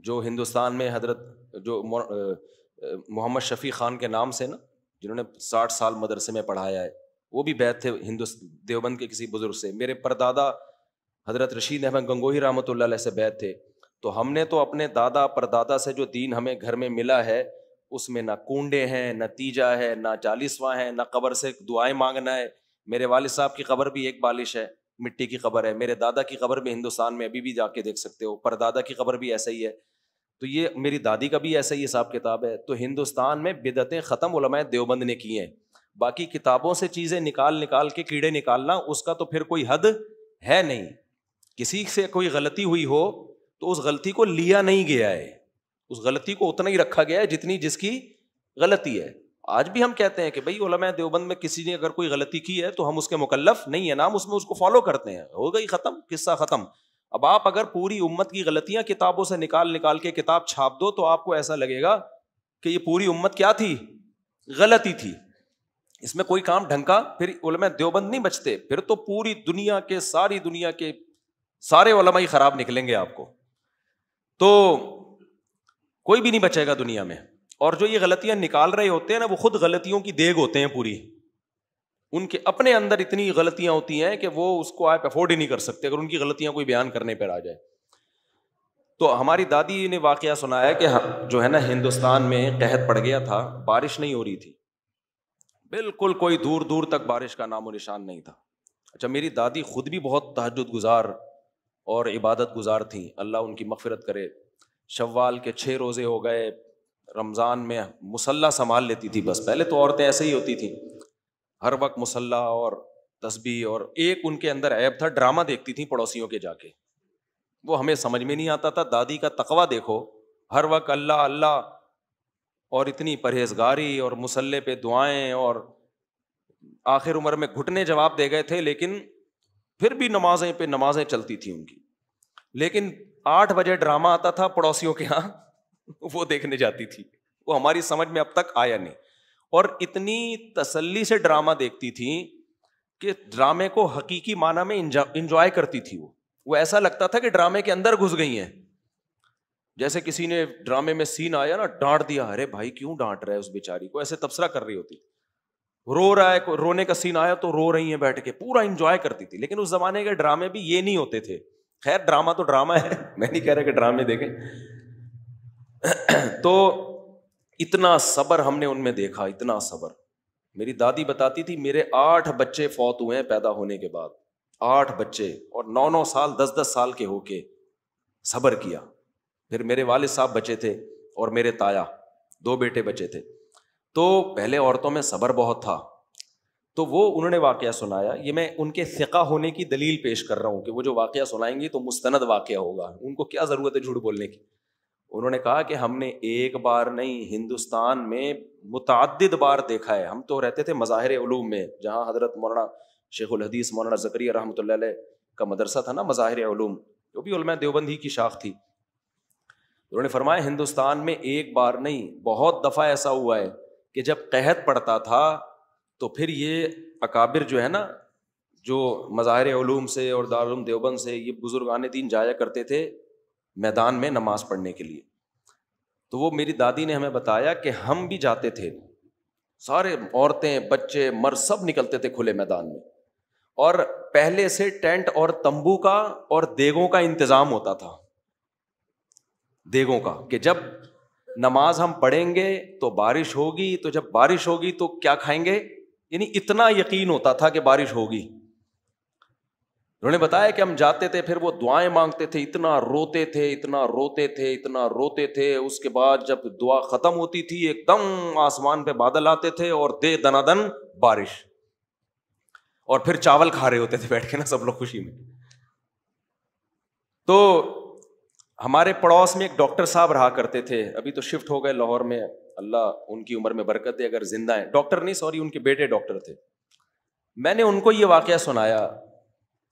جو ہندوستان میں حضرت جو محمد شفیع خان کے نام سے نا, جنہوں نے 60 سال مدرسے میں پڑھایا ہے, وہ بھی بیعت تھے دیوبند کے کسی بزرگ سے. میرے پردادا حضرت رشید احمد گنگوہی رحمۃ اللہ علیہ سے بیعت تھے. تو ہم نے تو اپنے دادا پردادا سے جو دین ہمیں گھر میں ملا ہے اس میں نہ کنڈے ہیں, نہ تیجا ہے, نہ 40واں ہے, نہ قبر سے دعائیں مانگنا ہے. میرے والد صاحب کی قبر بھی ایک بالش ہے, مٹی کی قبر ہے. میرے دادا کی قبر بھی ہندوستان میں ابھی بھی جا کے دیکھ سکتے ہو, پردادا کی قبر بھی ایسا ہی ہے. تو یہ میری دادی کا بھی ایسا ہی حساب کتاب ہے. تو ہندوستان میں بدعتیں ختم علماء دیوبند نے کی ہیں. باقی کتابوں سے چیزیں نکال کے کیڑے نکالنا اس کا تو پھر کوئی حد ہے نہیں. کسی سے کوئی غلطی ہوئی ہو تو اس غلطی کو لیا نہیں گیا ہے, اس غلطی کو اتنا ہی رکھا گیا ہے جتنی جس کی غلطی ہے. آج بھی ہم کہتے ہیں کہ بھائی علماء دیوبند میں کسی نے اگر کوئی غلطی کی ہے تو ہم اس کے مکلف نہیں ہے, نام اس میں اس کو فالو کرتے ہیں, ہو گئی ختم, قصہ ختم. اب آپ اگر پوری امت کی غلطیاں کتابوں سے نکال کے کتاب چھاپ دو تو آپ کو ایسا لگے گا کہ یہ پوری امت کیا تھی, غلطی تھی, اس میں کوئی کام ڈھنگ کا پھر علماء دیوبند نہیں بچتے, پھر تو پوری دنیا کے سارے علماء ہی خراب نکلیں گے آپ کو, تو کوئی بھی نہیں بچے گا دنیا میں. اور جو یہ غلطیاں نکال رہے ہوتے ہیں نا وہ خود غلطیوں کی دیگ ہوتے ہیں پوری, ان کے اپنے اندر اتنی غلطیاں ہوتی ہیں کہ وہ اس کو آپ افورڈ ہی نہیں کر سکتے اگر ان کی غلطیاں کوئی بیان کرنے پر آ جائے. تو ہماری دادی نے واقعہ سنایا کہ جو ہے نا ہندوستان میں قحط پڑ گیا تھا, بارش نہیں ہو رہی تھی, بالکل کوئی دور دور تک بارش کا نام و نشان نہیں تھا. اچھا, میری دادی خود بھی بہت تہجد گزار اور عبادت گزار تھیں, اللہ ان کی مغفرت کرے. شوال کے 6 روزے ہو گئے, رمضان میں مصلی سنبھال لیتی تھی بس. پہلے تو عورتیں ایسے ہی ہوتی تھیں, ہر وقت مصلی اور تسبیح, اور ایک ان کے اندر عیب تھا, ڈرامہ دیکھتی تھیں پڑوسیوں کے جا کے, وہ ہمیں سمجھ میں نہیں آتا تھا. دادی کا تقویٰ دیکھو, ہر وقت اللہ اللہ, اور اتنی پرہیزگاری اور مصلی پہ دعائیں, اور آخر عمر میں گھٹنے جواب دے گئے تھے لیکن پھر بھی نمازیں پہ نمازیں چلتی تھیں ان کی. لیکن 8 بجے ڈرامہ آتا تھا پڑوسیوں کے ہاں, وہ دیکھنے جاتی تھی. وہ ہماری سمجھ میں اب تک آیا نہیں, اور اتنی تسلی سے ڈرامہ دیکھتی تھی کہ ڈرامے کو حقیقی معنی میں انجوائے کرتی تھی. وہ ایسا لگتا تھا کہ ڈرامے کے اندر گھس گئی ہیں. جیسے کسی نے ڈرامے میں سین آیا نا, ڈانٹ دیا, ارے بھائی کیوں ڈانٹ رہا ہے اس بیچاری کو, ایسے تبصرہ کر رہی ہوتی. رو رہا ہے, رونے کا سین آیا تو رو رہی ہیں بیٹھ کے, پورا انجوائے کرتی تھی. لیکن اس زمانے کے ڈرامے بھی یہ نہیں ہوتے تھے. خیر ڈرامہ تو ڈرامہ ہے, میں نہیں کہہ رہا کہ ڈرامے دیکھیں. تو اتنا صبر ہم نے ان میں دیکھا, اتنا صبر. میری دادی بتاتی تھی میرے 8 بچے فوت ہوئے ہیں پیدا ہونے کے بعد, 8 بچے, اور 9 سال 10 سال کے ہو کے صبر کیا. پھر میرے والد صاحب بچے تھے اور میرے تایا 2 بیٹے بچے تھے. تو پہلے عورتوں میں صبر بہت تھا. تو وہ انہوں نے واقعہ سنایا, یہ میں ان کے ثقہ ہونے کی دلیل پیش کر رہا ہوں کہ وہ جو واقعہ سنائیں گی تو مستند واقعہ ہوگا, ان کو کیا ضرورت ہے جھوٹ بولنے کی. انہوں نے کہا کہ ہم نے ایک بار نہیں, ہندوستان میں متعدد بار دیکھا ہے. ہم تو رہتے تھے مظاہر علوم میں, جہاں حضرت مولانا شیخ الحدیث مولانا زکریا رحمۃ اللہ علیہ کا مدرسہ تھا نا, مظاہر علوم, جو بھی علماء دیوبند ہی کی شاخ تھی. انہوں نے فرمایا ہندوستان میں ایک بار نہیں بہت دفعہ ایسا ہوا ہے کہ جب قحط پڑتا تھا تو پھر یہ اکابر جو ہے نا, جو مظاہر علوم سے اور دارالعلوم دیوبند سے, یہ بزرگان دین جایا کرتے تھے میدان میں نماز پڑھنے کے لیے. تو وہ میری دادی نے ہمیں بتایا کہ ہم بھی جاتے تھے, سارے عورتیں بچے مرد سب نکلتے تھے کھلے میدان میں, اور پہلے سے ٹینٹ اور تمبو کا اور دیگوں کا انتظام ہوتا تھا, دیگوں کا, کہ جب نماز ہم پڑھیں گے تو بارش ہوگی, تو جب بارش ہوگی تو کیا کھائیں گے, یعنی اتنا یقین ہوتا تھا کہ بارش ہوگی. انہوں نے بتایا کہ ہم جاتے تھے, پھر وہ دعائیں مانگتے تھے, اتنا روتے تھے اتنا روتے تھے اتنا روتے تھے. اس کے بعد جب دعا ختم ہوتی تھی ایک دم آسمان پہ بادل آتے تھے اور دے دنادن بارش, اور پھر چاول کھا رہے ہوتے تھے بیٹھ کے نا سب لوگ خوشی میں. تو ہمارے پڑوس میں ایک ڈاکٹر صاحب رہا کرتے تھے, ابھی تو شفٹ ہو گئے لاہور میں, اللہ ان کی عمر میں برکت دے, اگر زندہ ہیں, ڈاکٹر نہیں سوری ان کے بیٹے ڈاکٹر تھے. میں نے ان کو یہ واقعہ سنایا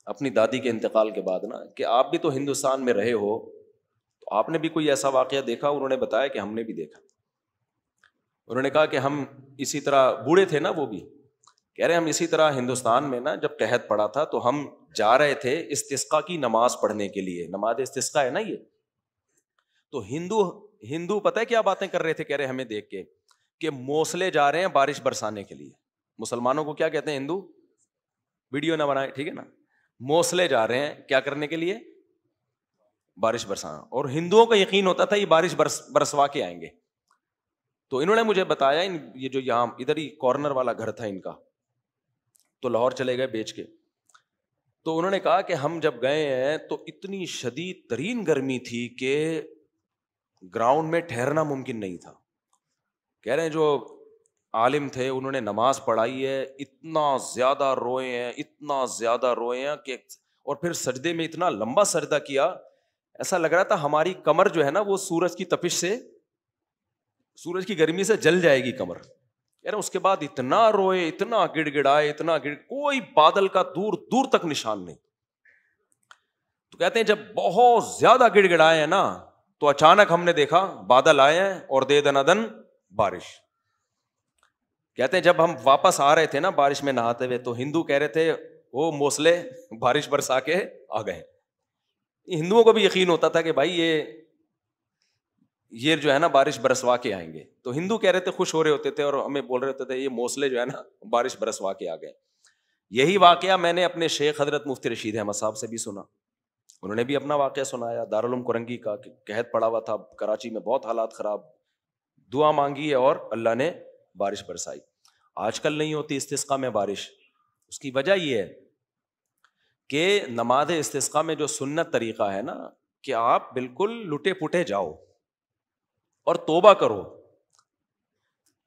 اپنی دادی کے انتقال کے بعد نا, کہ آپ بھی تو ہندوستان میں رہے ہو, تو آپ نے بھی کوئی ایسا واقعہ دیکھا. انہوں نے بتایا کہ ہم نے بھی دیکھا. انہوں نے کہا کہ ہم اسی طرح, بوڑھے تھے نا وہ بھی, کہہ رہے ہم اسی طرح ہندوستان میں نا جب قحط پڑا تھا تو ہم جا رہے تھے استسقا کی نماز پڑھنے کے لیے, نماز استسقا ہے نا یہ. تو ہندو پتہ ہے کیا باتیں کر رہے تھے, کہہ رہے ہمیں دیکھ کے کہ موصلے جا رہے ہیں بارش برسانے کے لیے. مسلمانوں کو کیا کہتے ہیں ہندو, ویڈیو نہ بنائے ٹھیک ہے نا, موصلے جا رہے ہیں کیا کرنے کے لیے, بارش برسانا. اور ہندوؤں کا یقین ہوتا تھا یہ بارش برسوا کے آئیں گے. تو انہوں نے مجھے بتایا, یہ جو یہاں ادھر ہی کارنر والا گھر تھا ان کا, تو لاہور چلے گئے بیچ کے. تو انہوں نے کہا کہ ہم جب گئے ہیں تو اتنی شدید ترین گرمی تھی کہ گراؤنڈ میں ٹھہرنا ممکن نہیں تھا. کہہ رہے ہیں جو عالم تھے, انہوں نے نماز پڑھائی ہے, اتنا زیادہ روئے ہیں, اتنا زیادہ روئے ہیں کہ, اور پھر سجدے میں اتنا لمبا سجدہ کیا, ایسا لگ رہا تھا ہماری کمر جو ہے نا وہ سورج کی تپش سے, سورج کی گرمی سے جل جائے گی کمر. یار اس کے بعد اتنا روئے, اتنا گڑ گڑائے, کوئی بادل کا دور دور تک نشان نہیں. تو کہتے ہیں جب بہت زیادہ گڑ گڑائے ہیں نا تو اچانک ہم نے دیکھا بادل آئے ہیں اور دے دنادن بارش. کہتے ہیں جب ہم واپس آ رہے تھے نا بارش میں نہاتے ہوئے تو ہندو کہہ رہے تھے وہ موسلے بارش برسا کے آ گئے. ہندوؤں کو بھی یقین ہوتا تھا کہ بھائی یہ جو ہے نا بارش برسوا کے آئیں گے. تو ہندو کہہ رہے تھے, خوش ہو رہے ہوتے تھے اور ہمیں بول رہے ہوتے تھے یہ موسلے جو ہے نا بارش برسوا کے آ گئے. یہی واقعہ میں نے اپنے شیخ حضرت مفتی رشید احمد صاحب سے بھی سنا. انہوں نے بھی اپنا واقعہ سنایا, دارالعلوم کرنگی کا, قحط پڑا ہوا تھا کراچی میں, بہت حالات خراب, دعا مانگی ہے اور اللہ نے بارش برسائی. آج کل نہیں ہوتی استسقاء میں بارش. اس کی وجہ یہ ہے کہ نماز استسقاء میں جو سنت طریقہ ہے نا کہ آپ بالکل لٹے پٹے جاؤ اور توبہ کرو.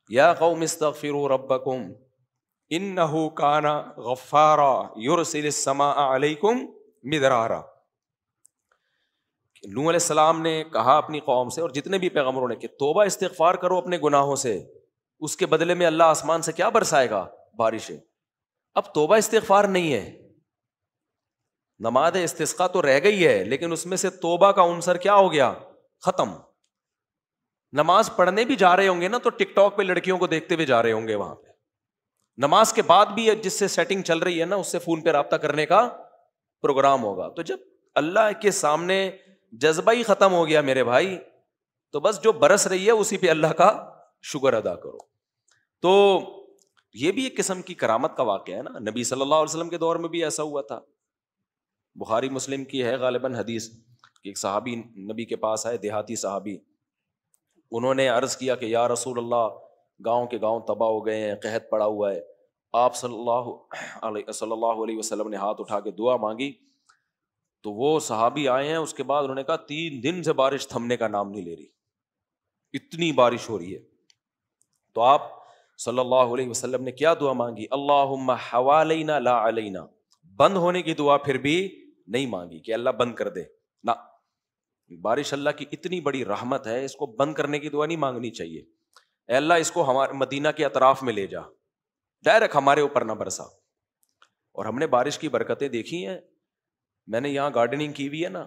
یا قوم استغفروا ربکم انہ کان غفارا یرسل السماء علیکم مدرارا. نوح علیہ السلام نے کہا اپنی قوم سے, اور جتنے بھی پیغمبروں نے, کہ توبہ استغفار کرو اپنے گناہوں سے, اس کے بدلے میں اللہ آسمان سے کیا برسائے گا؟ بارشیں. اب توبہ استغفار نہیں ہے, نماز استسقاء تو رہ گئی ہے لیکن اس میں سے توبہ کا عنصر کیا ہو گیا؟ ختم. نماز پڑھنے بھی جا رہے ہوں گے نا تو ٹک ٹاک پہ لڑکیوں کو دیکھتے ہوئے جا رہے ہوں گے وہاں پہ. نماز کے بعد بھی جس سے سیٹنگ چل رہی ہے نا اس سے فون پہ رابطہ کرنے کا پروگرام ہوگا. تو جب اللہ کے سامنے جذبہ ہی ختم ہو گیا میرے بھائی, تو بس جو برس رہی ہے اسی پہ اللہ کا شکر ادا کرو. تو یہ بھی ایک قسم کی کرامت کا واقعہ ہے نا. نبی صلی اللہ علیہ وسلم کے دور میں بھی ایسا ہوا تھا. بخاری مسلم کی ہے غالباً حدیث کہ ایک صحابی نبی کے پاس آئے, دیہاتی صحابی. انہوں نے عرض کیا کہ یا رسول اللہ, گاؤں کے گاؤں تباہ ہو گئے ہیں, قحط پڑا ہوا ہے. آپ صلی اللہ علیہ وسلم نے ہاتھ اٹھا کے دعا مانگی. تو وہ صحابی آئے ہیں, اس کے بعد انہوں نے کہا 3 دن سے بارش تھمنے کا نام نہیں لے رہی, اتنی بارش ہو رہی ہے. تو آپ صلی اللہ علیہ وسلم نے کیا دعا مانگی؟ اللہم حوالینا لا علینا. بند ہونے کی دعا پھر بھی نہیں مانگی کہ اللہ بند کر دے, نہ. بارش اللہ کی اتنی بڑی رحمت ہے, اس کو بند کرنے کی دعا نہیں مانگنی چاہیے. اے اللہ اس کو ہمارے مدینہ کے اطراف میں لے جا, ڈائریکٹ ہمارے اوپر نہ برسا. اور ہم نے بارش کی برکتیں دیکھی ہیں. میں نے یہاں گارڈننگ کی ہوئی ہے نا,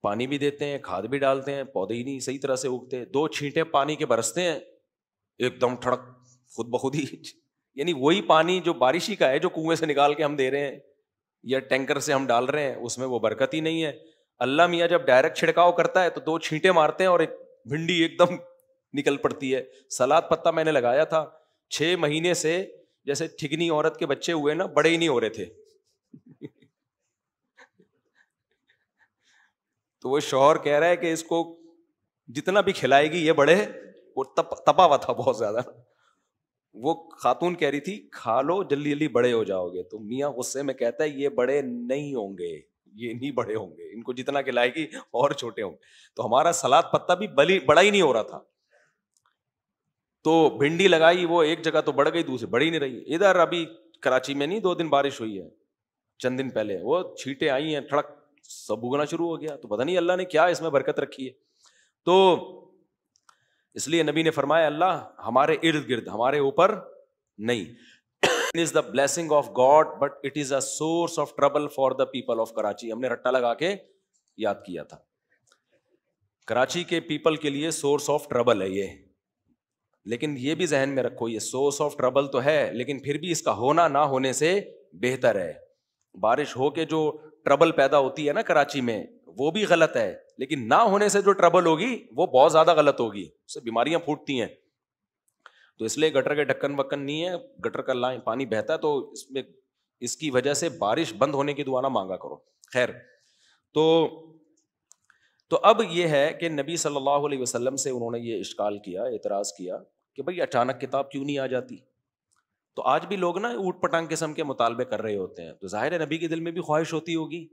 پانی بھی دیتے ہیں, کھاد بھی ڈالتے ہیں, پودے ہی نہیں صحیح طرح سے اگتے. 2 چھینٹے پانی کے برستے ہیں, ایک دم ٹھڑک خود بخود ہی. یعنی وہی پانی جو بارشی کا ہے, جو کنویں سے نکال کے ہم دے رہے ہیں یا ٹینکر سے ہم ڈال رہے ہیں, اس میں وہ برکت ہی نہیں ہے. اللہ میاں جب ڈائریکٹ چھڑکاؤ کرتا ہے تو 2 چھینٹے مارتے ہیں اور ایک بھنڈی ایک دم نکل پڑتی ہے. سلاد پتہ میں نے لگایا تھا, 6 مہینے سے جیسے ٹھگنی عورت کے بچے ہوئے نا, بڑے ہی نہیں ہو رہے تھے. تو وہ شوہر کہہ رہا ہے کہ اس کو جتنا بھی کھلائے گی یہ بڑے, وہ تپا ہوا تھا بہت زیادہ. وہ خاتون کہہ رہی تھی کھا لو جلدی جلدی بڑے ہو جاؤ گے. تو میاں غصے میں کہتا ہے یہ بڑے نہیں ہوں گے, یہ نہیں بڑے ہوں گے, ان کو جتنا کھلائے گی اور چھوٹے ہوں گے. تو ہمارا سلاد پتہ بھی بڑا ہی نہیں ہو رہا تھا. تو بھنڈی لگائی, وہ ایک جگہ تو بڑھ گئی, دوسری بڑی نہیں رہی. ادھر ابھی کراچی میں نہیں 2 دن بارش ہوئی ہے, چند دن پہلے وہ چھینٹیں آئی ہیں, ٹھڑک سب اگنا شروع ہو گیا. تو پتہ نہیں اللہ نے کیا اس میں برکت رکھی ہے. تو اس لیے نبی نے فرمایا اللہ ہمارے ارد گرد, ہمارے اوپر نہیں. It is the blessing of God, but it is a source of trouble for the people of Karachi. ہم نے رٹا لگا کے یاد کیا تھا. کراچی کے پیپل کے لیے سورس آف ٹربل ہے یہ, لیکن یہ بھی ذہن میں رکھو یہ سورس آف ٹربل تو ہے, لیکن پھر بھی اس کا ہونا نہ ہونے سے بہتر ہے. بارش ہو کے جو ٹربل پیدا ہوتی ہے نا کراچی میں, وہ بھی غلط ہے, لیکن نہ ہونے سے جو ٹربل ہوگی وہ بہت زیادہ غلط ہوگی, اس سے بیماریاں پھوٹتی ہیں. تو اس لیے گٹر کے ڈھکن وکن نہیں ہے, گٹر کا لائن پانی بہتا ہے, تو اس میں اس کی وجہ سے بارش بند ہونے کی دعا نہ مانگا کرو. خیر, تو اب یہ ہے کہ نبی صلی اللہ علیہ وسلم سے انہوں نے یہ اشکال کیا, اعتراض کیا کہ بھائی اچانک کتاب کیوں نہیں آ جاتی. تو آج بھی لوگ نا اوٹ پٹانگ قسم کے مطالبے کر رہے ہوتے ہیں, تو ظاہر ہے نبی کے دل میں بھی خواہش ہوتی ہوگی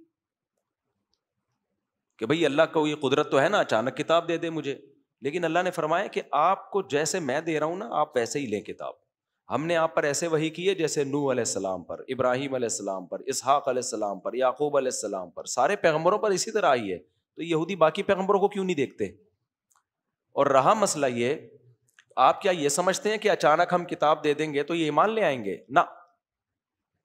کہ بھئی اللہ کو یہ قدرت تو ہے نا, اچانک کتاب دے دے مجھے. لیکن اللہ نے فرمایا کہ آپ کو جیسے میں دے رہا ہوں نا آپ ویسے ہی لیں کتاب. ہم نے آپ پر ایسے وحی کی ہے جیسے نوح علیہ السلام پر, ابراہیم علیہ السلام پر, اسحاق علیہ السلام پر, یعقوب علیہ السلام پر, سارے پیغمبروں پر اسی طرح آئی ہے. تو یہودی باقی پیغمبروں کو کیوں نہیں دیکھتے؟ اور رہا مسئلہ یہ, آپ کیا یہ سمجھتے ہیں کہ اچانک ہم کتاب دے دیں گے تو یہ ایمان لے آئیں گے؟ نہ,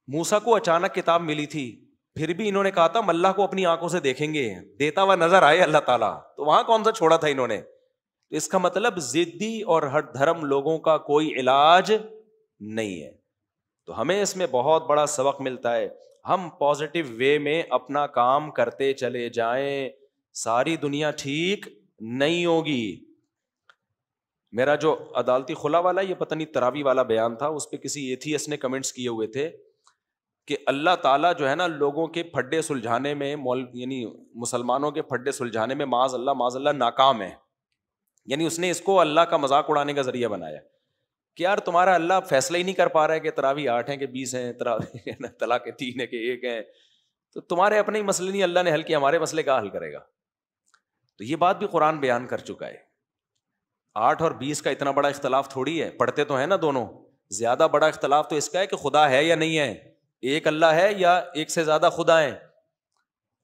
موسیٰ کو اچانک کتاب ملی تھی, پھر بھی انہوں نے کہا تھا ہم اللہ کو اپنی آنکھوں سے دیکھیں گے, دیتا ہوا نظر آئے اللہ تعالیٰ, تو وہاں کون سا چھوڑا تھا انہوں نے؟ تو اس کا مطلب ضدی اور ہر دھرم لوگوں کا کوئی علاج نہیں ہے. تو ہمیں اس میں بہت بڑا سبق ملتا ہے, ہم پازیٹیو وے میں اپنا کام کرتے چلے جائیں, ساری دنیا ٹھیک نہیں ہوگی. میرا جو عدالتی خلا والا, یہ پتہ نہیں تراوی والا بیان تھا, اس پہ کسی ایتھیسٹ نے کمنٹس کیے ہوئے تھے کہ اللہ تعالیٰ جو ہے نا لوگوں کے پھڈے سلجھانے میں, یعنی مسلمانوں کے پھڈے سلجھانے میں معاذ اللہ ناکام ہے. یعنی اس نے اس کو اللہ کا مذاق اڑانے کا ذریعہ بنایا کہ یار تمہارا اللہ فیصلہ ہی نہیں کر پا رہا ہے کہ تراوی 8 ہیں کہ 20 ہیں, تراوی طلاق 3 ہے کہ 1 ہیں, تو تمہارے اپنے ہی مسئلے نہیں اللہ نے حل کیا, ہمارے مسئلے کا حل کرے گا. تو یہ بات بھی قرآن بیان کر چکا ہے. 8 اور 20 کا اتنا بڑا اختلاف تھوڑی ہے, پڑھتے تو ہیں نا دونوں. زیادہ بڑا اختلاف تو اس کا ہے کہ خدا ہے یا نہیں ہے, ایک اللہ ہے یا ایک سے زیادہ خدا ہیں,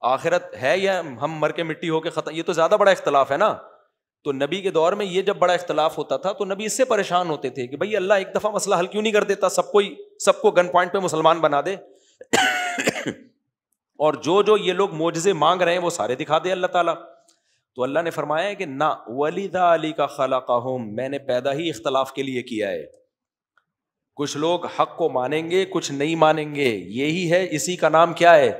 آخرت ہے یا ہم مر کے مٹی ہو کے ختم, یہ تو زیادہ بڑا اختلاف ہے نا. تو نبی کے دور میں یہ جب بڑا اختلاف ہوتا تھا تو نبی اس سے پریشان ہوتے تھے کہ بھائی اللہ ایک دفعہ مسئلہ حل کیوں نہیں کر دیتا, سب کو گن پوائنٹ پہ مسلمان بنا دے اور جو یہ لوگ معجزے مانگ رہے ہیں وہ سارے دکھا دے اللہ تعالیٰ. تو اللہ نے فرمایا ہے کہ نہ, وَلِذَٰلِكَ خَلَقَهُمْ, میں نے پیدا ہی اختلاف کے لیے کیا ہے. کچھ لوگ حق کو مانیں گے, کچھ نہیں مانیں گے, یہی ہے, اسی کا نام کیا ہے,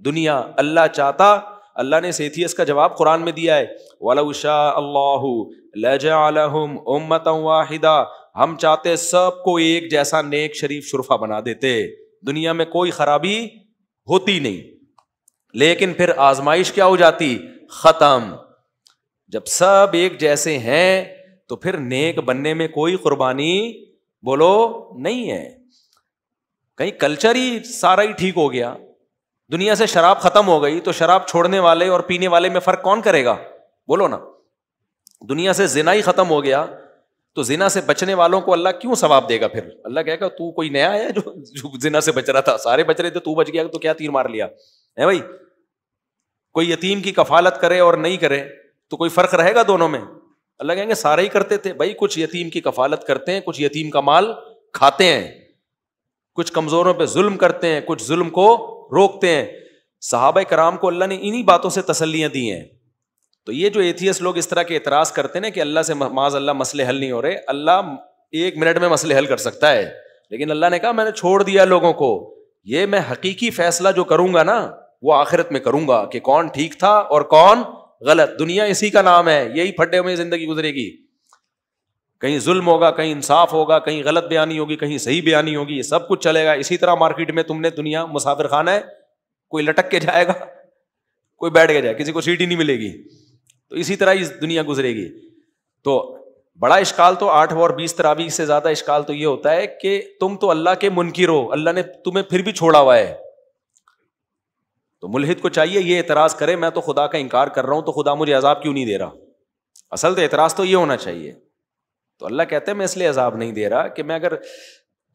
دنیا. اللہ چاہتا, اللہ نے ایتھیسٹ کا جواب قرآن میں دیا ہے, وَلَوْ شَاءَ اللَّهُ لَجَعَلَهُمْ أُمَّةً وَاحِدَةً, ہم چاہتے سب کو ایک جیسا نیک شریف شرفا بنا دیتے, دنیا میں کوئی خرابی ہوتی نہیں. لیکن پھر آزمائش کیا ہو جاتی, ختم. جب سب ایک جیسے ہیں تو پھر نیک بننے میں کوئی قربانی بولو نہیں ہے. کہیں کلچر ہی سارا ہی ٹھیک ہو گیا, دنیا سے شراب ختم ہو گئی تو شراب چھوڑنے والے اور پینے والے میں فرق کون کرے گا, بولو نا. دنیا سے زنا ہی ختم ہو گیا تو زنا سے بچنے والوں کو اللہ کیوں ثواب دے گا؟ پھر اللہ کہے گا تو کوئی نیا ہے جو زنا سے بچ رہا تھا, سارے بچ رہے تھے, تو بچ گیا تو کیا تیر مار لیا ہے بھائی. کوئی یتیم کی کفالت کرے اور نہیں کرے تو کوئی فرق رہے گا دونوں میں؟ اللہ کہیں گے سارے ہی کرتے تھے بھائی, کچھ یتیم کی کفالت کرتے ہیں, کچھ یتیم کا مال کھاتے ہیں, کچھ کمزوروں پہ ظلم کرتے ہیں, کچھ ظلم کو روکتے ہیں. صحابہ کرام کو اللہ نے انہی باتوں سے تسلیاں دی ہیں. تو یہ جو ایتھیسٹ لوگ اس طرح کے اعتراض کرتے ہیں کہ اللہ سے معاذ اللہ مسئلے حل نہیں ہو رہے, اللہ 1 منٹ میں مسئلے حل کر سکتا ہے, لیکن اللہ نے کہا میں نے چھوڑ دیا لوگوں کو, یہ میں حقیقی فیصلہ جو کروں گا نا وہ آخرت میں کروں گا کہ کون ٹھیک تھا اور کون غلط. دنیا اسی کا نام ہے, یہی پھڈے میں زندگی گزرے گی. کہیں ظلم ہوگا, کہیں انصاف ہوگا, کہیں غلط بیانی ہوگی, کہیں صحیح بیانی ہوگی, یہ سب کچھ چلے گا. اسی طرح مارکیٹ میں تم نے دنیا مسافر خانہ ہے, کوئی لٹک کے جائے گا, کوئی بیٹھ کے جائے, کسی کو سیٹ ہی نہیں ملے گی. تو اسی طرح اس دنیا گزرے گی. تو بڑا اشکال تو 8 اور 20 تراویح سے زیادہ اشکال تو یہ ہوتا ہے کہ تم تو اللہ کے منکر ہو, اللہ نے تمہیں پھر بھی چھوڑا ہوا ہے. تو ملحد کو چاہیے یہ اعتراض کرے میں تو خدا کا انکار کر رہا ہوں تو خدا مجھے عذاب کیوں نہیں دے رہا. اصل تو اعتراض تو یہ ہونا چاہیے. تو اللہ کہتے ہیں میں اس لیے عذاب نہیں دے رہا کہ میں اگر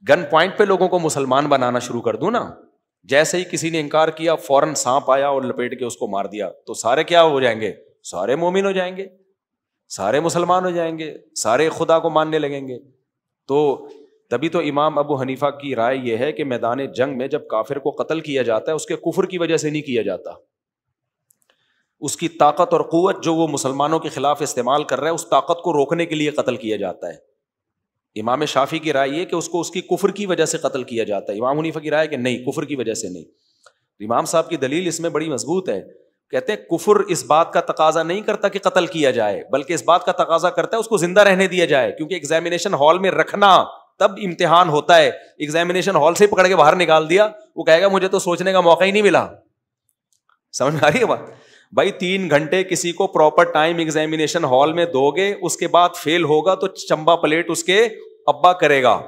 گن پوائنٹ پہ لوگوں کو مسلمان بنانا شروع کر دوں نا, جیسے ہی کسی نے انکار کیا فوراً سانپ آیا اور لپیٹ کے اس کو مار دیا, تو سارے کیا ہو جائیں گے, سارے مومن ہو جائیں گے, سارے مسلمان ہو جائیں گے, سارے خدا کو ماننے لگیں گے. تو تبھی تو امام ابو حنیفہ کی رائے یہ ہے کہ میدان جنگ میں جب کافر کو قتل کیا جاتا ہے اس کے کفر کی وجہ سے نہیں کیا جاتا, اس کی طاقت اور قوت جو وہ مسلمانوں کے خلاف استعمال کر رہا ہے اس طاقت کو روکنے کے لیے قتل کیا جاتا ہے. امام شافعی کی رائے یہ کہ اس کو اس کی کفر کی وجہ سے قتل کیا جاتا ہے. امام حنیفہ کی رائے کہ نہیں, کفر کی وجہ سے نہیں. امام صاحب کی دلیل اس میں بڑی مضبوط ہے, کہتے ہیں کفر اس بات کا تقاضا نہیں کرتا کہ قتل کیا جائے, بلکہ اس بات کا تقاضا کرتا ہے اس کو زندہ رہنے دیا جائے, کیونکہ ایگزامینیشن ہال میں رکھنا تب امتحان ہوتا ہے. ایگزامینیشن ہال سے پکڑ کے باہر نکال دیا, وہ کہے گا مجھے تو سوچنے کا موقع ہی نہیں ملا. سمجھ میں آ رہی ہے بات بھائی؟ 3 گھنٹے کسی کو پراپر ٹائم ایگزامینیشن ہال میں دو گے, اس کے بعد فیل ہوگا تو چمبا پلیٹ اس کے ابا کرے گا.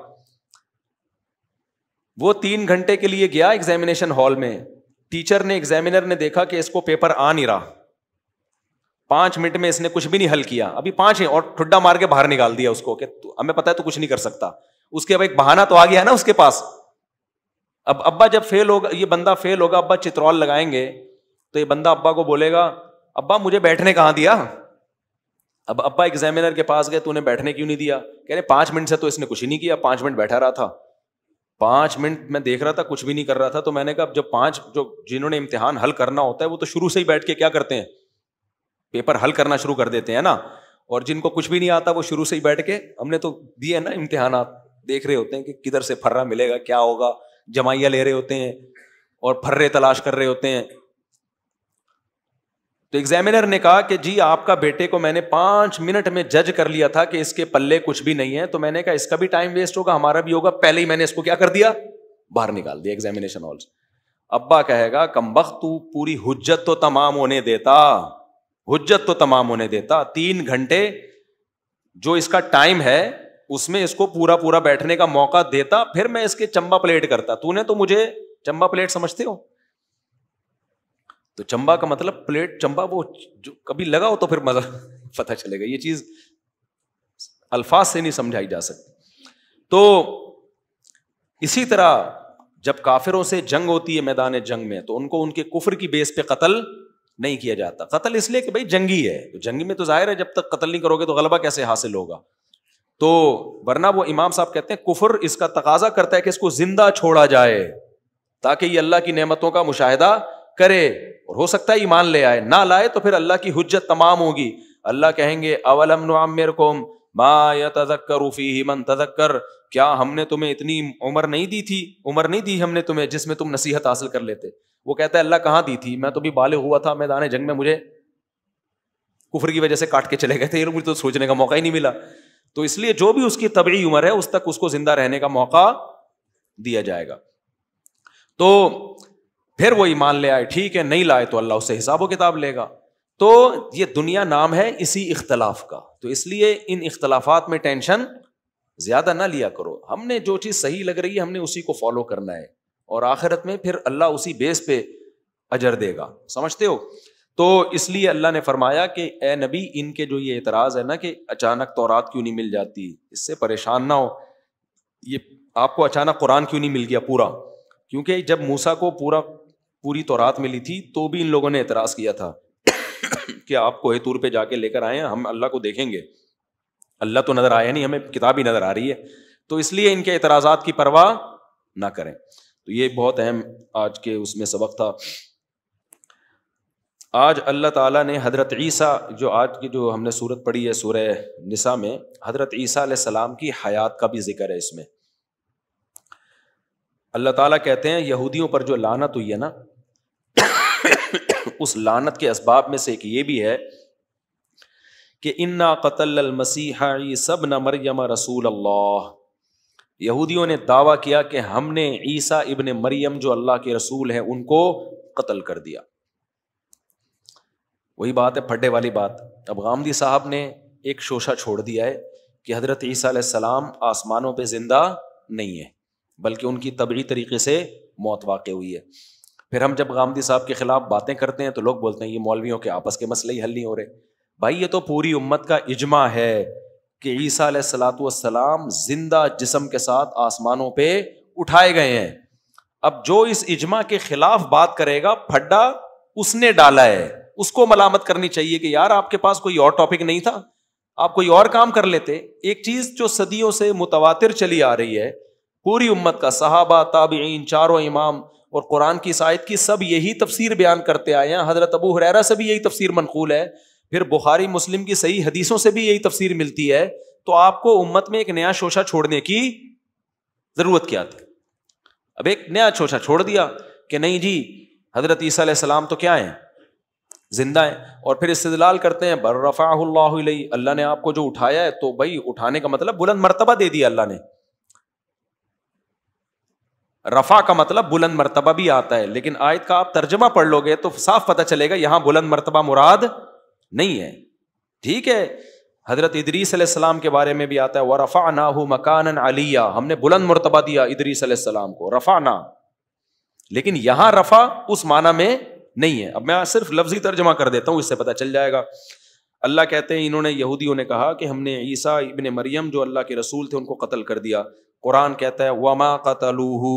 وہ 3 گھنٹے کے لیے گیا ایگزامینیشن ہال میں, ٹیچر نے ایگزامینر نے دیکھا کہ اس کو پیپر آ نہیں رہا, 5 منٹ میں اس نے کچھ بھی نہیں حل کیا, ابھی 5 اور ٹھڈا مار کے باہر نکال دیا اس کو کہ ہمیں پتا ہے تو کچھ نہیں کر سکتا. اس کے اب ایک بہانہ تو آ گیا نا اس کے پاس. اب ابا جب فیل ہوگا, یہ بندہ فیل ہوگا, ابا چترول لگائیں گے تو یہ بندہ ابا کو بولے گا ابا مجھے بیٹھنے کہاں دیا. اب ابا ایگزامینر کے پاس گئے, تو نے بیٹھنے کیوں نہیں دیا؟ کہہ رہے 5 منٹ سے تو اس نے کچھ نہیں کیا, 5 منٹ بیٹھا رہا تھا, 5 منٹ میں دیکھ رہا تھا کچھ بھی نہیں کر رہا تھا. تو میں نے کہا جب 5 جو جنہوں نے امتحان حل کرنا ہوتا ہے وہ تو شروع سے ہی بیٹھ کے کیا کرتے ہیں, پیپر حل کرنا شروع کر دیتے ہیں نا. اور جن کو کچھ بھی نہیں آتا وہ شروع سے ہی بیٹھ کے, ہم نے تو دیے نا امتحانات, دیکھ رہے ہوتے ہیں کہ کدھر سے پھرا ملے گا, کیا ہوگا, جمائیاں لے رہے ہوتے ہیں اور پھرے تلاش کر رہے ہوتے ہیں. تو ایگزامینر نے کہا کہ جی آپ کا بیٹے کو میں نے 5 منٹ میں جج کر لیا تھا کہ اس کے پلے کچھ بھی نہیں ہے, تو میں نے کہا اس کا بھی ٹائم ویسٹ ہوگا, ہمارا بھی ہوگا, پہلے ہی میں نے اس کو کیا کر دیا, باہر نکال دیا ایگزامینیشن ہال سے. ابا کہے گا کمبخت تو پوری حجت تو تمام ہونے دیتا, حجت تو تمام ہونے دیتا, 3 گھنٹے جو اس کا ٹائم ہے اس میں اس کو پورا پورا بیٹھنے کا موقع دیتا, پھر میں اس کے چمبا پلیٹ کرتا. تو نے تو مجھے چمبا پلیٹ سمجھتے ہو, تو چمبا کا مطلب پلیٹ, چمبا وہ جو کبھی لگا ہو تو پھر مزہ پتہ چلے گا, یہ چیز الفاظ سے نہیں سمجھائی جا سکتی. تو اسی طرح جب کافروں سے جنگ ہوتی ہے میدان جنگ میں, تو ان کو ان کے کفر کی بیس پہ قتل نہیں کیا جاتا. قتل اس لیے کہ بھائی جنگی ہے, تو جنگی میں تو ظاہر ہے جب تک قتل نہیں کرو گے تو غلبہ کیسے حاصل ہوگا. تو ورنہ وہ امام صاحب کہتے ہیں کفر اس کا تقاضا کرتا ہے کہ اس کو زندہ چھوڑا جائے تاکہ یہ اللہ کی نعمتوں کا مشاہدہ کرے, اور ہو سکتا ہے ایمان لے آئے, نہ لائے تو پھر اللہ کی حجت تمام ہوگی. اللہ کہیں گے اولم نعمرکم ما یتذکر فیہ من تذکر, کیا ہم نے تمہیں اتنی عمر نہیں دی تھی, عمر نہیں دی ہم نے تمہیں جس میں تم نصیحت حاصل کر لیتے. وہ کہتا ہے اللہ کہاں دی تھی, میں تو بھی بالغ ہوا تھا, میدان جنگ میں مجھے کفر کی وجہ سے کاٹ کے چلے گئے تھے, مجھے تو سوچنے کا موقع ہی نہیں ملا. تو اس لیے جو بھی اس کی طبعی عمر ہے اس تک اس کو زندہ رہنے کا موقع دیا جائے گا. تو پھر وہ ایمان لے آئے, ٹھیک ہے, نہیں لائے تو اللہ اس سے حساب و کتاب لے گا. تو یہ دنیا نام ہے اسی اختلاف کا, تو اس لیے ان اختلافات میں ٹینشن زیادہ نہ لیا کرو. ہم نے جو چیز صحیح لگ رہی ہے ہم نے اسی کو فالو کرنا ہے, اور آخرت میں پھر اللہ اسی بیس پہ اجر دے گا, سمجھتے ہو. تو اس لیے اللہ نے فرمایا کہ اے نبی ان کے جو یہ اعتراض ہے نا کہ اچانک تورات کیوں نہیں مل جاتی, اس سے پریشان نہ ہو. یہ آپ کو اچانک قرآن کیوں نہیں مل گیا پورا, کیونکہ جب موسیٰ کو پوری تورات ملی تھی تو بھی ان لوگوں نے اعتراض کیا تھا کہ آپ کوہ طور پہ جا کے لے کر آئے ہیں, ہم اللہ کو دیکھیں گے, اللہ تو نظر آیا نہیں, ہمیں کتاب ہی نظر آ رہی ہے. تو اس لیے ان کے اعتراضات کی پرواہ نہ کریں. تو یہ بہت اہم آج کے اس میں سبق تھا. آج اللہ تعالیٰ نے حضرت عیسیٰ, جو آج کی جو ہم نے سورت پڑھی ہے سورہ نساء میں, حضرت عیسیٰ علیہ السلام کی حیات کا بھی ذکر ہے اس میں. اللہ تعالیٰ کہتے ہیں یہودیوں پر جو لعنت ہوئی ہے نا, اس لعنت کے اسباب میں سے ایک یہ بھی ہے کہ انا قتل المسیح عیسی ابن مریم رسول اللہ. یہودیوں نے دعویٰ کیا کہ ہم نے عیسیٰ ابن مریم جو اللہ کے رسول ہیں ان کو قتل کر دیا. وہی بات ہے, پھڈے والی بات. اب غامدی صاحب نے ایک شوشہ چھوڑ دیا ہے کہ حضرت عیسیٰ علیہ السلام آسمانوں پہ زندہ نہیں ہے بلکہ ان کی طبعی طریقے سے موت واقع ہوئی ہے. پھر ہم جب غامدی صاحب کے خلاف باتیں کرتے ہیں تو لوگ بولتے ہیں یہ مولویوں کے آپس کے مسئلے ہی حل نہیں ہو رہے. بھائی یہ تو پوری امت کا اجماع ہے کہ عیسیٰ علیہ الصلوۃ والسلام زندہ جسم کے ساتھ آسمانوں پہ اٹھائے گئے ہیں. اب جو اس اجماع کے خلاف بات کرے گا پھڈا اس نے ڈالا ہے, اس کو ملامت کرنی چاہیے کہ یار آپ کے پاس کوئی اور ٹاپک نہیں تھا, آپ کوئی اور کام کر لیتے. ایک چیز جو صدیوں سے متواتر چلی آ رہی ہے, پوری امت کا صحابہ, تابعین, چاروں امام اور قرآن کی اس آیت کی سب یہی تفسیر بیان کرتے آئے ہیں. حضرت ابو ہریرہ سے بھی یہی تفسیر منقول ہے, پھر بخاری مسلم کی صحیح حدیثوں سے بھی یہی تفسیر ملتی ہے. تو آپ کو امت میں ایک نیا شوشہ چھوڑنے کی ضرورت کیا تھی؟ اب ایک نیا شوشہ چھوڑ دیا کہ نہیں جی حضرت عیسیٰ علیہ السلام تو کیا ہیں, زندہ ہیں. اور پھر استدلال کرتے ہیں بر رفعہ اللہ الیہ, اللہ نے آپ کو جو اٹھایا ہے, تو بھائی اٹھانے کا مطلب بلند مرتبہ دے دیا اللہ نے. رفع کا مطلب بلند مرتبہ بھی آتا ہے, لیکن آیت کا آپ ترجمہ پڑھ لو گے تو صاف پتہ چلے گا یہاں بلند مرتبہ مراد نہیں ہے. ٹھیک ہے, حضرت ادریس علیہ السلام کے بارے میں بھی آتا ہے وَرَفَعْنَاهُ مَكَانًا عَلِيًّا, ہم نے بلند مرتبہ دیا ادریس علیہ السلام کو, رفعنا. لیکن یہاں رفع اس معنی میں نہیں ہے. اب میں صرف لفظی ترجمہ کر دیتا ہوں, اس سے پتہ چل جائے گا. اللہ کہتے ہیں انہوں نے یہودیوں نے کہا کہ ہم نے عیسیٰ ابن مریم جو اللہ کے رسول تھے ان کو قتل کر دیا. قرآن کہتا ہے وما قتلوہ،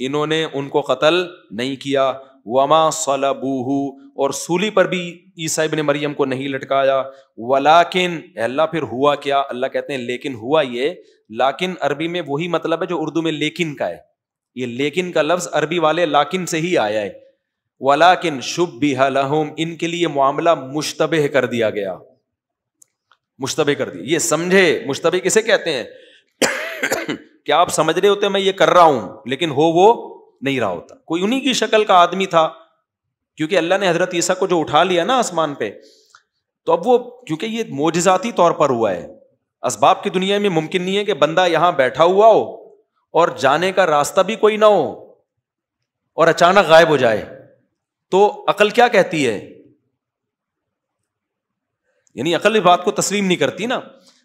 انہوں نے ان کو قتل نہیں کیا. وما صلبوہ، اور سولی پر بھی عیسیٰ ابن مریم کو نہیں لٹکایا. ولیکن اللہ پھر ہوا کیا؟ اللہ کہتے ہیں لیکن ہوا یہ. لیکن عربی میں وہی مطلب ہے جو اردو میں لیکن کا ہے. یہ لیکن کا لفظ عربی والے لیکن سے ہی آیا ہے. ولیکن شبہ لہم، ان کے لیے معاملہ مشتبہ کر دیا گیا. مشتبہ کر دیا، یہ سمجھے مشتبہ کسے کہتے ہیں؟ کہ آپ سمجھ رہے ہوتے میں یہ کر رہا ہوں لیکن ہو وہ نہیں رہا ہوتا. کوئی انہی کی شکل کا آدمی تھا، کیونکہ اللہ نے حضرت عیسیٰ کو جو اٹھا لیا نا آسمان پہ، تو اب وہ کیونکہ یہ معجزاتی طور پر ہوا ہے، اسباب کی دنیا میں ممکن نہیں ہے کہ بندہ یہاں بیٹھا ہوا ہو اور جانے کا راستہ بھی کوئی نہ ہو اور اچانک غائب ہو جائے. تو عقل کیا کہتی ہے؟ یعنی عقل اس بات کو تسلیم نہیں کرتی نا.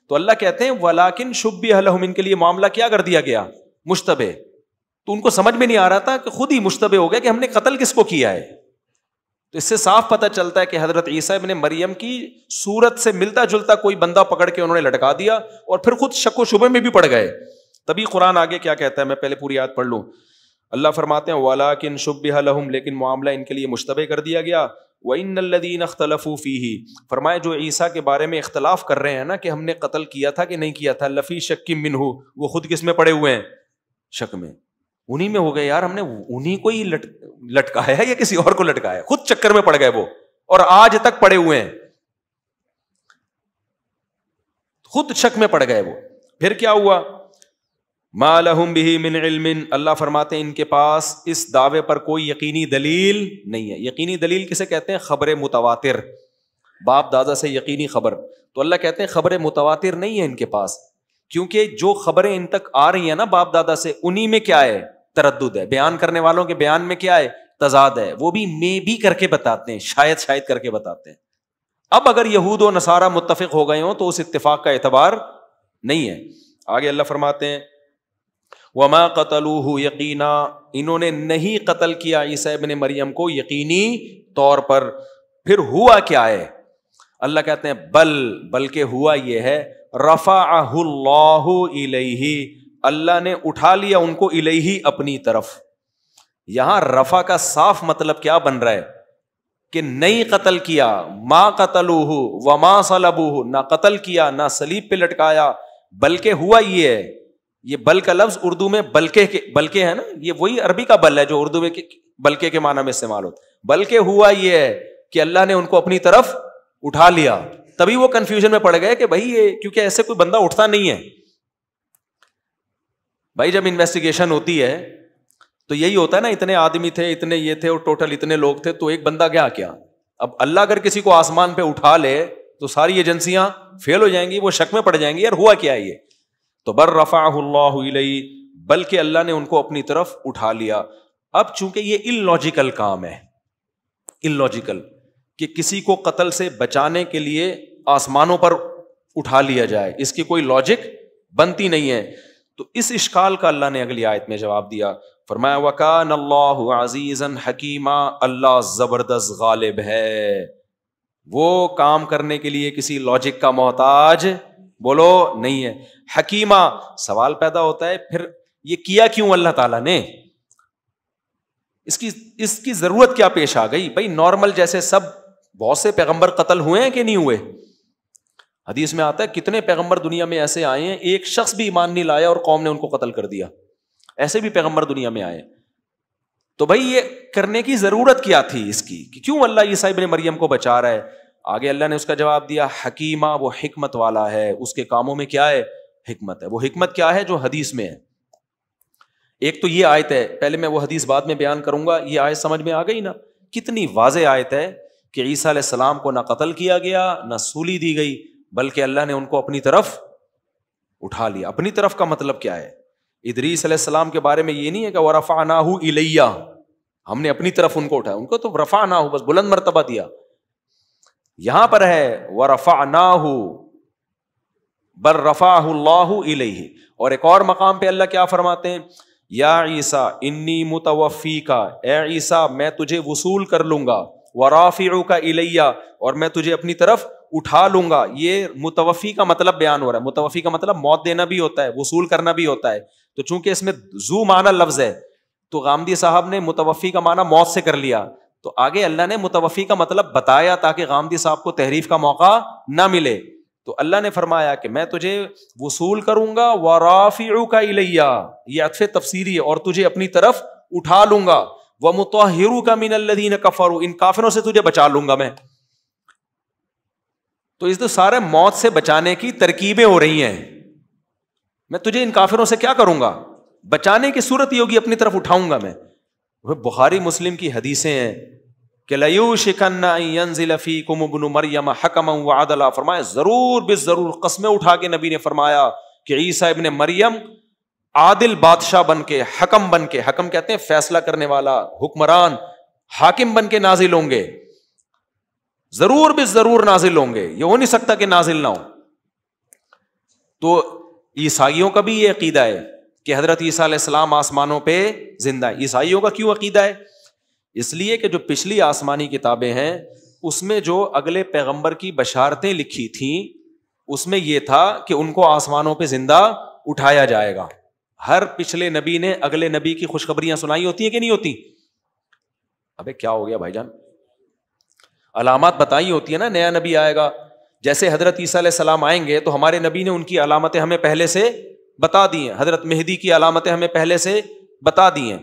تو اللہ کہتے ہیں ولیکن شبہ لہم، ان کے لیے معاملہ کیا کر دیا گیا؟ مشتبہ. تو ان کو سمجھ میں نہیں آ رہا تھا کہ خود ہی مشتبہ ہو گیا کہ ہم نے قتل کس کو کیا ہے. تو اس سے صاف پتہ چلتا ہے کہ حضرت عیسیٰ ابن مریم کی صورت سے ملتا جلتا کوئی بندہ پکڑ کے انہوں نے لٹکا دیا اور پھر خود شک و شبہ میں بھی پڑ گئے. تبھی قرآن آگے کیا کہتا ہے، میں پہلے پوری آیت پڑھ لوں. اللہ فرماتے ہیں ولیکن شبہ لہم، لیکن معاملہ ان کے لیے مشتبہ کر دیا گیا. وَإِنَّ الَّذِينَ اخْتَلَفُوا فِيهِ، فرمائے جو عیسیٰ کے بارے میں اختلاف کر رہے ہیں نا کہ ہم نے قتل کیا تھا کہ نہیں کیا تھا، لفی شک منہ، وہ خود کس میں پڑے ہوئے ہیں؟ شک میں. انہی میں ہو گئے یار، ہم نے انہی کو ہی لٹکایا ہے یا کسی اور کو لٹکایا ہے؟ خود چکر میں پڑ گئے وہ، اور آج تک پڑے ہوئے ہیں، خود شک میں پڑ گئے وہ. پھر کیا ہوا؟ ما لہم بہ من علم، اللہ فرماتے ہیں ان کے پاس اس دعوے پر کوئی یقینی دلیل نہیں ہے. یقینی دلیل کسے کہتے ہیں؟ خبر متواتر، باپ دادا سے یقینی خبر. تو اللہ کہتے ہیں خبر متواتر نہیں ہے ان کے پاس، کیونکہ جو خبریں ان تک آ رہی ہیں نا باپ دادا سے، انہی میں کیا ہے؟ تردد ہے. بیان کرنے والوں کے بیان میں کیا ہے؟ تضاد ہے. وہ بھی میں بھی کر کے بتاتے ہیں، شاید کر کے بتاتے ہیں. اب اگر یہود و نصارہ متفق ہو گئے ہوں تو اس اتفاق کا اعتبار نہیں ہے. آگے اللہ فرماتے ہیں وما قتلوہ یقینا، انہوں نے نہیں قتل کیا عیسیٰ ابن مریم کو یقینی طور پر. پھر ہوا کیا ہے؟ اللہ کہتے ہیں بلکہ ہوا یہ ہے رفعہ اللہ الیہ، اللہ نے اٹھا لیا ان کو الیہ اپنی طرف. یہاں رفع کا صاف مطلب کیا بن رہا ہے کہ نہیں قتل کیا. ما قتلوہ وما صلبوہ، نہ قتل کیا نہ صلیب پہ لٹکایا، بلکہ ہوا یہ ہے. یہ بل کا لفظ اردو میں بلکہ ہے نا، یہ وہی عربی کا بل ہے جو اردو میں بلکہ کے معنی میں استعمال ہوتا. بلکہ ہوا یہ ہے کہ اللہ نے ان کو اپنی طرف اٹھا لیا. تبھی وہ کنفیوژن میں پڑ گئے کہ بھائی یہ، کیونکہ ایسے کوئی بندہ اٹھتا نہیں ہے بھائی. جب انویسٹیگیشن ہوتی ہے تو یہی ہوتا ہے نا، اتنے آدمی تھے، اتنے یہ تھے، اور ٹوٹل اتنے لوگ تھے، تو ایک بندہ کیا. اب اللہ اگر کسی کو آسمان پہ اٹھا لے تو ساری ایجنسیاں فیل ہو جائیں گی، وہ شک میں پڑ جائیں گی یار ہوا کیا ہے یہ. تو بر رفعہ اللہ الیہ، بلکہ اللہ نے ان کو اپنی طرف اٹھا لیا. اب چونکہ یہ ان لاجیکل کام ہے، ان لاجیکل، کہ کسی کو قتل سے بچانے کے لیے آسمانوں پر اٹھا لیا جائے، اس کی کوئی لاجک بنتی نہیں ہے. تو اس اشکال کا اللہ نے اگلی آیت میں جواب دیا. فرمایا وَكَانَ اللَّهُ عَزِيزًا حَكِيمًا، اللہ زبردست غالب ہے، وہ کام کرنے کے لیے کسی لاجک کا محتاج بولو نہیں ہے. حکیمہ، سوال پیدا ہوتا ہے پھر یہ کیا کیوں اللہ تعالیٰ نے؟ اس کی ضرورت کیا پیش آ گئی؟ بھائی نارمل جیسے سب بہت سے پیغمبر قتل ہوئے ہیں کہ نہیں ہوئے؟ حدیث میں آتا ہے کتنے پیغمبر دنیا میں ایسے آئے ہیں ایک شخص بھی ایمان نہیں لایا اور قوم نے ان کو قتل کر دیا. ایسے بھی پیغمبر دنیا میں آئے. تو بھائی یہ کرنے کی ضرورت کیا تھی اس کی کہ کیوں اللہ عیسیٰ ابن مریم کو بچا رہا ہے؟ آگے اللہ نے اس کا جواب دیا حکیمہ، وہ حکمت والا ہے، اس کے کاموں میں کیا ہے؟ حکمت ہے. وہ حکمت کیا ہے؟ جو حدیث میں ہے. ایک تو یہ آیت ہے، پہلے میں وہ حدیث بعد میں بیان کروں گا. یہ آیت سمجھ میں آ گئی نا؟ کتنی واضح آیت ہے کہ عیسیٰ علیہ السلام کو نہ قتل کیا گیا نہ سولی دی گئی، بلکہ اللہ نے ان کو اپنی طرف اٹھا لیا. اپنی طرف کا مطلب کیا ہے؟ ادریس علیہ السلام کے بارے میں یہ نہیں ہے کہ وَرَفَعْنَاهُ إِلَيَّ، ہم نے اپنی طرف ان کو اٹھایا، ان کو تو رفعناہ بس بلند مرتبہ دیا. یہاں پر ہے وَرَفَعْنَاهُ بل رفعہ اللہ الیہ. اور ایک اور مقام پہ اللہ کیا فرماتے ہیں؟ یا عیسیٰ انی متوفیکا، اے عیسیٰ میں تجھے وصول کر لوں گا. ورافعک الی، اور میں تجھے اپنی طرف اٹھا لوں گا. یہ متوفی کا مطلب بیان ہو رہا ہے. متوفی کا مطلب موت دینا بھی ہوتا ہے، وصول کرنا بھی ہوتا ہے. تو چونکہ اس میں ذو معنی لفظ ہے تو غامدی صاحب نے متوفی کا معنی موت سے کر لیا. تو آگے اللہ نے متوفی کا مطلب بتایا تاکہ غامدی صاحب کو تحریف کا موقع نہ ملے. تو اللہ نے فرمایا کہ میں تجھے وصول کروں گا، ورافعک الی، یہ عطف تفسیری ہے، اور تجھے اپنی طرف اٹھا لوں گا. ومطہرک من الذین کفروا، ان کافروں سے تجھے بچا لوں گا میں. تو اس تو سارے موت سے بچانے کی ترکیبیں ہو رہی ہیں. میں تجھے ان کافروں سے کیا کروں گا؟ بچانے کی صورت یہ ہوگی اپنی طرف اٹھاؤں گا میں. بخاری مسلم کی حدیثیں ہیں کہ لَيُوشِكَنَّ أَن يَنزِلَ فِيكُمُ ابْنُ مَرْيَمَ حَكَمًا وَعَدْلًا، فرمایا ضرور بالضرور، قسمیں اٹھا کے نبی نے فرمایا کہ عیسیٰ ابن مریم عادل بادشاہ بن کے، حکم بن کے، حکم کہتے ہیں فیصلہ کرنے والا، حکمران، حاکم بن کے نازل ہوں گے. ضرور بالضرور نازل ہوں گے، یہ ہو نہیں سکتا کہ نازل نہ ہو. تو عیسائیوں کا بھی یہ عقیدہ ہے کہ حضرت عیسیٰ علیہ السلام آسمانوں پہ زندہ ہے. عیسائیوں کا کیوں عقیدہ ہے؟ اس لیے کہ جو پچھلی آسمانی کتابیں ہیں اس میں جو اگلے پیغمبر کی بشارتیں لکھی تھیں اس میں یہ تھا کہ ان کو آسمانوں پہ زندہ اٹھایا جائے گا. ہر پچھلے نبی نے اگلے نبی کی خوشخبریاں سنائی ہوتی ہیں کہ نہیں ہوتی؟ ابے کیا ہو گیا بھائی جان؟ علامات بتائی ہوتی ہے نا، نیا نبی آئے گا. جیسے حضرت عیسیٰ علیہ السلام آئیں گے تو ہمارے نبی نے ان کی علامتیں ہمیں پہلے سے بتا دی ہیں. حضرت مہدی کی علامتیں ہمیں پہلے سے بتا دی ہیں.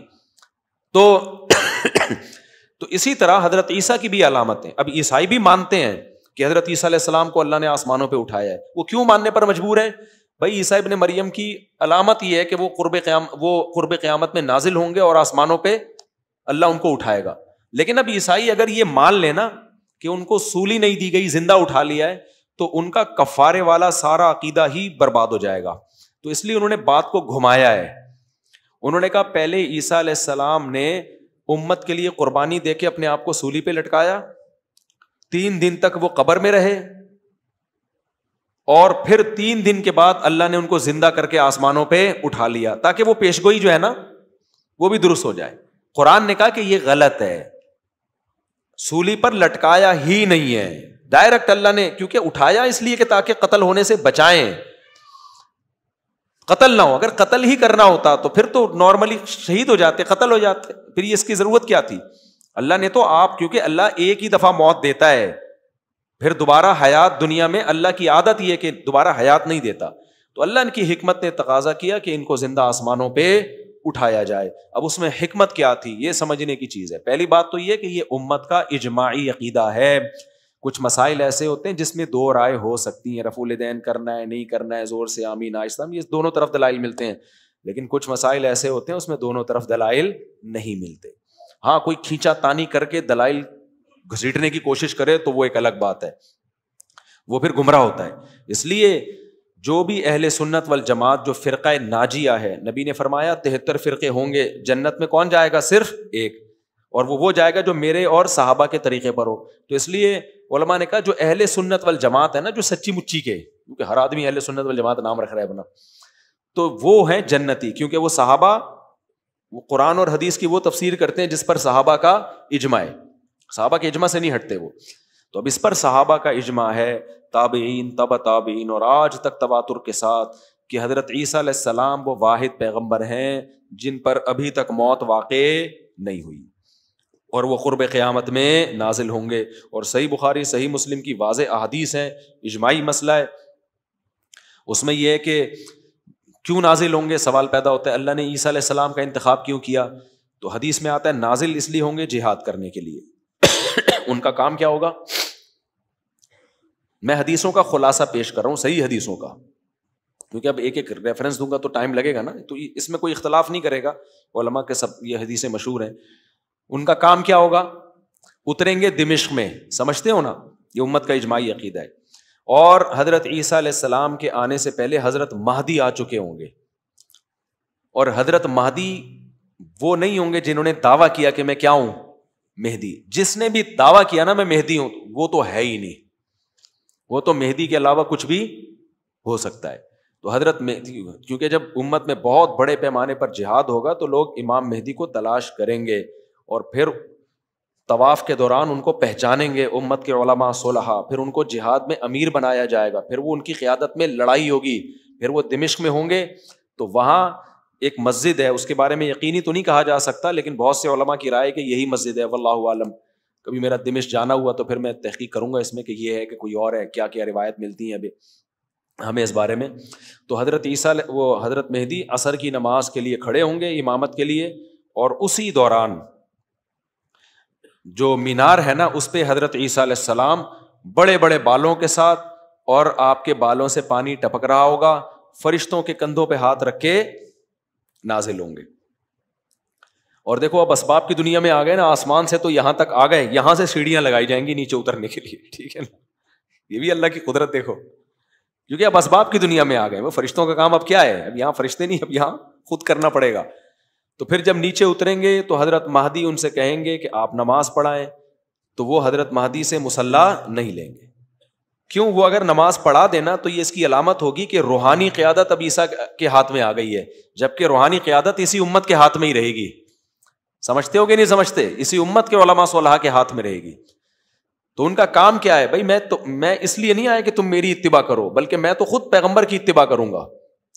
تو اسی طرح حضرت عیسیٰ کی بھی علامتیں. اب عیسائی بھی مانتے ہیں کہ حضرت عیسیٰ علیہ السلام کو اللہ نے آسمانوں پہ اٹھایا ہے. وہ کیوں ماننے پر مجبور ہیں؟ بھائی عیسیٰ ابن مریم کی علامت یہ ہے کہ وہ قرب قیامت میں نازل ہوں گے اور آسمانوں پہ اللہ ان کو اٹھائے گا. لیکن اب عیسائی اگر یہ مان لینا کہ ان کو سولی نہیں دی گئی، زندہ اٹھا لیا ہے، تو ان کا کفارے والا سارا عقیدہ ہی برباد ہو جائے گا. تو اس لیے انہوں نے بات کو گھمایا ہے. انہوں نے کہا پہلے عیسیٰ علیہ السلام نے امت کے لیے قربانی دے کے اپنے آپ کو سولی پہ لٹکایا، 3 دن تک وہ قبر میں رہے، اور پھر 3 دن کے بعد اللہ نے ان کو زندہ کر کے آسمانوں پہ اٹھا لیا تاکہ وہ پیشگوئی جو ہے نا وہ بھی درست ہو جائے. قرآن نے کہا کہ یہ غلط ہے، سولی پر لٹکایا ہی نہیں ہے، ڈائریکٹ اللہ نے، کیونکہ اٹھایا اس لیے کہ تاکہ قتل ہونے سے بچائیں، قتل نہ ہو. اگر قتل ہی کرنا ہوتا تو پھر تو نارملی شہید ہو جاتے، قتل ہو جاتے، پھر یہ اس کی ضرورت کیا تھی؟ اللہ نے تو کیونکہ اللہ ایک ہی دفعہ موت دیتا ہے، پھر دوبارہ حیات دنیا میں اللہ کی عادت یہ کہ دوبارہ حیات نہیں دیتا. تو اللہ ان کی حکمت نے تقاضا کیا کہ ان کو زندہ آسمانوں پہ اٹھایا جائے. اب اس میں حکمت کیا تھی یہ سمجھنے کی چیز ہے. پہلی بات تو یہ کہ یہ امت کا اجماعی عقیدہ ہے. کچھ مسائل ایسے ہوتے ہیں جس میں 2 رائے ہو سکتی ہیں، رفع الیدین کرنا ہے نہیں کرنا ہے، زور سے آمین آہستہ، یہ دونوں طرف دلائل ملتے ہیں. لیکن کچھ مسائل ایسے ہوتے ہیں اس میں دونوں طرف دلائل نہیں ملتے. ہاں کوئی کھینچا تانی کر کے دلائل گھسیٹنے کی کوشش کرے تو وہ ایک الگ بات ہے، وہ پھر گمراہ ہوتا ہے. اس لیے جو بھی اہل سنت والجماعت جو فرقہ ناجیہ ہے، نبی نے فرمایا 73 فرقے ہوں گے، جنت میں کون جائے گا؟ صرف ایک، اور وہ جائے گا جو میرے اور صحابہ کے طریقے پر ہو. تو اس لیے علماء نے کہا جو اہل سنت والجماعت ہے نا، جو سچی مچی کے، کیونکہ ہر آدمی اہل سنت والجماعت نام رکھ رہا ہے اپنا، تو وہ ہیں جنتی، کیونکہ وہ صحابہ، وہ قرآن اور حدیث کی وہ تفسیر کرتے ہیں جس پر صحابہ کا اجماع ہے، صحابہ کے اجماع سے نہیں ہٹتے وہ. تو اب اس پر صحابہ کا اجماع ہے، تابعین، تبع تابعین، اور آج تک تواتر کے ساتھ، کہ حضرت عیسیٰ علیہ السلام وہ واحد پیغمبر ہیں جن پر ابھی تک موت واقع نہیں ہوئی، اور وہ قرب قیامت میں نازل ہوں گے. اور صحیح بخاری صحیح مسلم کی واضح احادیث ہیں، اجماعی مسئلہ ہے. اس میں یہ ہے کہ کیوں نازل ہوں گے؟ سوال پیدا ہوتا ہے اللہ نے عیسیٰ علیہ السلام کا انتخاب کیوں کیا؟ تو حدیث میں آتا ہے نازل اس لیے ہوں گے جہاد کرنے کے لیے. ان کا کام کیا ہوگا؟ میں حدیثوں کا خلاصہ پیش کر رہا ہوں، صحیح حدیثوں کا، کیونکہ اب ایک ایک ریفرنس دوں گا تو ٹائم لگے گا نا، تو اس میں کوئی اختلاف نہیں کرے گا، علماء کے سب یہ حدیثیں مشہور ہیں. ان کا کام کیا ہوگا؟ اتریں گے دمشق میں، سمجھتے ہو نا، یہ امت کا اجماعی عقیدہ ہے. اور حضرت عیسیٰ علیہ السلام کے آنے سے پہلے حضرت مہدی آ چکے ہوں گے، اور حضرت مہدی وہ نہیں ہوں گے جنہوں نے دعویٰ کیا کہ میں کیا ہوں؟ مہدی. جس نے بھی دعویٰ کیا نا میں مہدی ہوں، وہ تو ہے ہی نہیں، وہ تو مہدی کے علاوہ کچھ بھی ہو سکتا ہے. تو حضرت مہدی، کیونکہ جب امت میں بہت بڑے پیمانے پر جہاد ہوگا تو لوگ امام مہدی کو تلاش کریں گے، اور پھر طواف کے دوران ان کو پہچانیں گے امت کے علماء صلحاء، پھر ان کو جہاد میں امیر بنایا جائے گا، پھر وہ ان کی قیادت میں لڑائی ہوگی، پھر وہ دمشق میں ہوں گے، تو وہاں ایک مسجد ہے، اس کے بارے میں یقینی تو نہیں کہا جا سکتا، لیکن بہت سے علماء کی رائے کہ یہی مسجد ہے، واللہ عالم۔ کبھی میرا دمشق جانا ہوا تو پھر میں تحقیق کروں گا اس میں کہ یہ ہے کہ کوئی اور ہے، کیا کیا روایت ملتی ہیں ابھی ہمیں اس بارے میں۔ تو حضرت عیسیٰ وہ حضرت مہدی عصر کی نماز کے لیے کھڑے ہوں گے امامت کے لیے، اور اسی دوران جو مینار ہے نا اس پہ حضرت عیسیٰ علیہ السلام بڑے بڑے بالوں کے ساتھ، اور آپ کے بالوں سے پانی ٹپک رہا ہوگا، فرشتوں کے کندھوں پہ ہاتھ رکھ کے نازل ہوں گے۔ اور دیکھو اب اسباب کی دنیا میں آ گئے نا، آسمان سے تو یہاں تک آ گئے، یہاں سے سیڑھیاں لگائی جائیں گی نیچے اترنے کے لیے، ٹھیک ہے نا، یہ بھی اللہ کی قدرت دیکھو، کیونکہ اب اسباب کی دنیا میں آ گئے، وہ فرشتوں کا کام اب کیا ہے، اب یہاں فرشتے نہیں، اب یہاں خود کرنا پڑے گا۔ تو پھر جب نیچے اتریں گے تو حضرت مہدی ان سے کہیں گے کہ آپ نماز پڑھائیں، تو وہ حضرت مہدی سے مصلی نہیں لیں گے۔ کیوں؟ وہ اگر نماز پڑھا دینا تو یہ اس کی علامت ہوگی کہ روحانی قیادت اب عیسیٰ کے ہاتھ میں آ گئی ہے، جبکہ روحانی قیادت اسی امت کے ہاتھ میں ہی رہے گی۔ سمجھتے ہو کہ نہیں سمجھتے؟ اسی امت کے علماء صلحاء کے ہاتھ میں رہے گی۔ تو ان کا کام کیا ہے بھائی؟ میں اس لیے نہیں آیا کہ تم میری اتباع کرو، بلکہ میں تو خود پیغمبر کی اتباع کروں گا،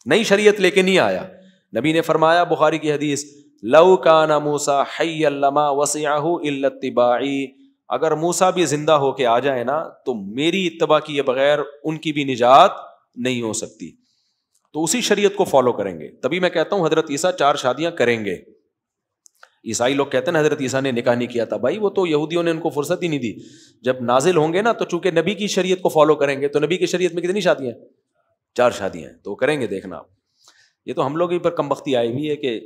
نئی شریعت لے کے نہیں آیا۔ نبی نے فرمایا بخاری کی حدیث، لو کان موسیٰ حیا لما وسعہ الا اتباعی، اگر موسیٰ بھی زندہ ہو کے آ جائے نا تو میری اتباع کیے بغیر ان کی بھی نجات نہیں ہو سکتی۔ تو اسی شریعت کو فالو کریں گے۔ تبھی میں کہتا ہوں حضرت عیسیٰ 4 شادیاں کریں گے۔ عیسائی لوگ کہتے ہیں نا حضرت عیسیٰ نے نکاح نہیں کیا تھا، بھائی وہ تو یہودیوں نے ان کو فرصت ہی نہیں دی۔ جب نازل ہوں گے نا تو چونکہ نبی کی شریعت کو فالو کریں گے، تو نبی کی شریعت میں کتنی شادیاں ہیں؟ 4 شادیاں ہیں، تو کریں گے، دیکھنا آپ۔ یہ تو ہم لوگ ہی پر کم بختی آئی ہوئی ہے کہ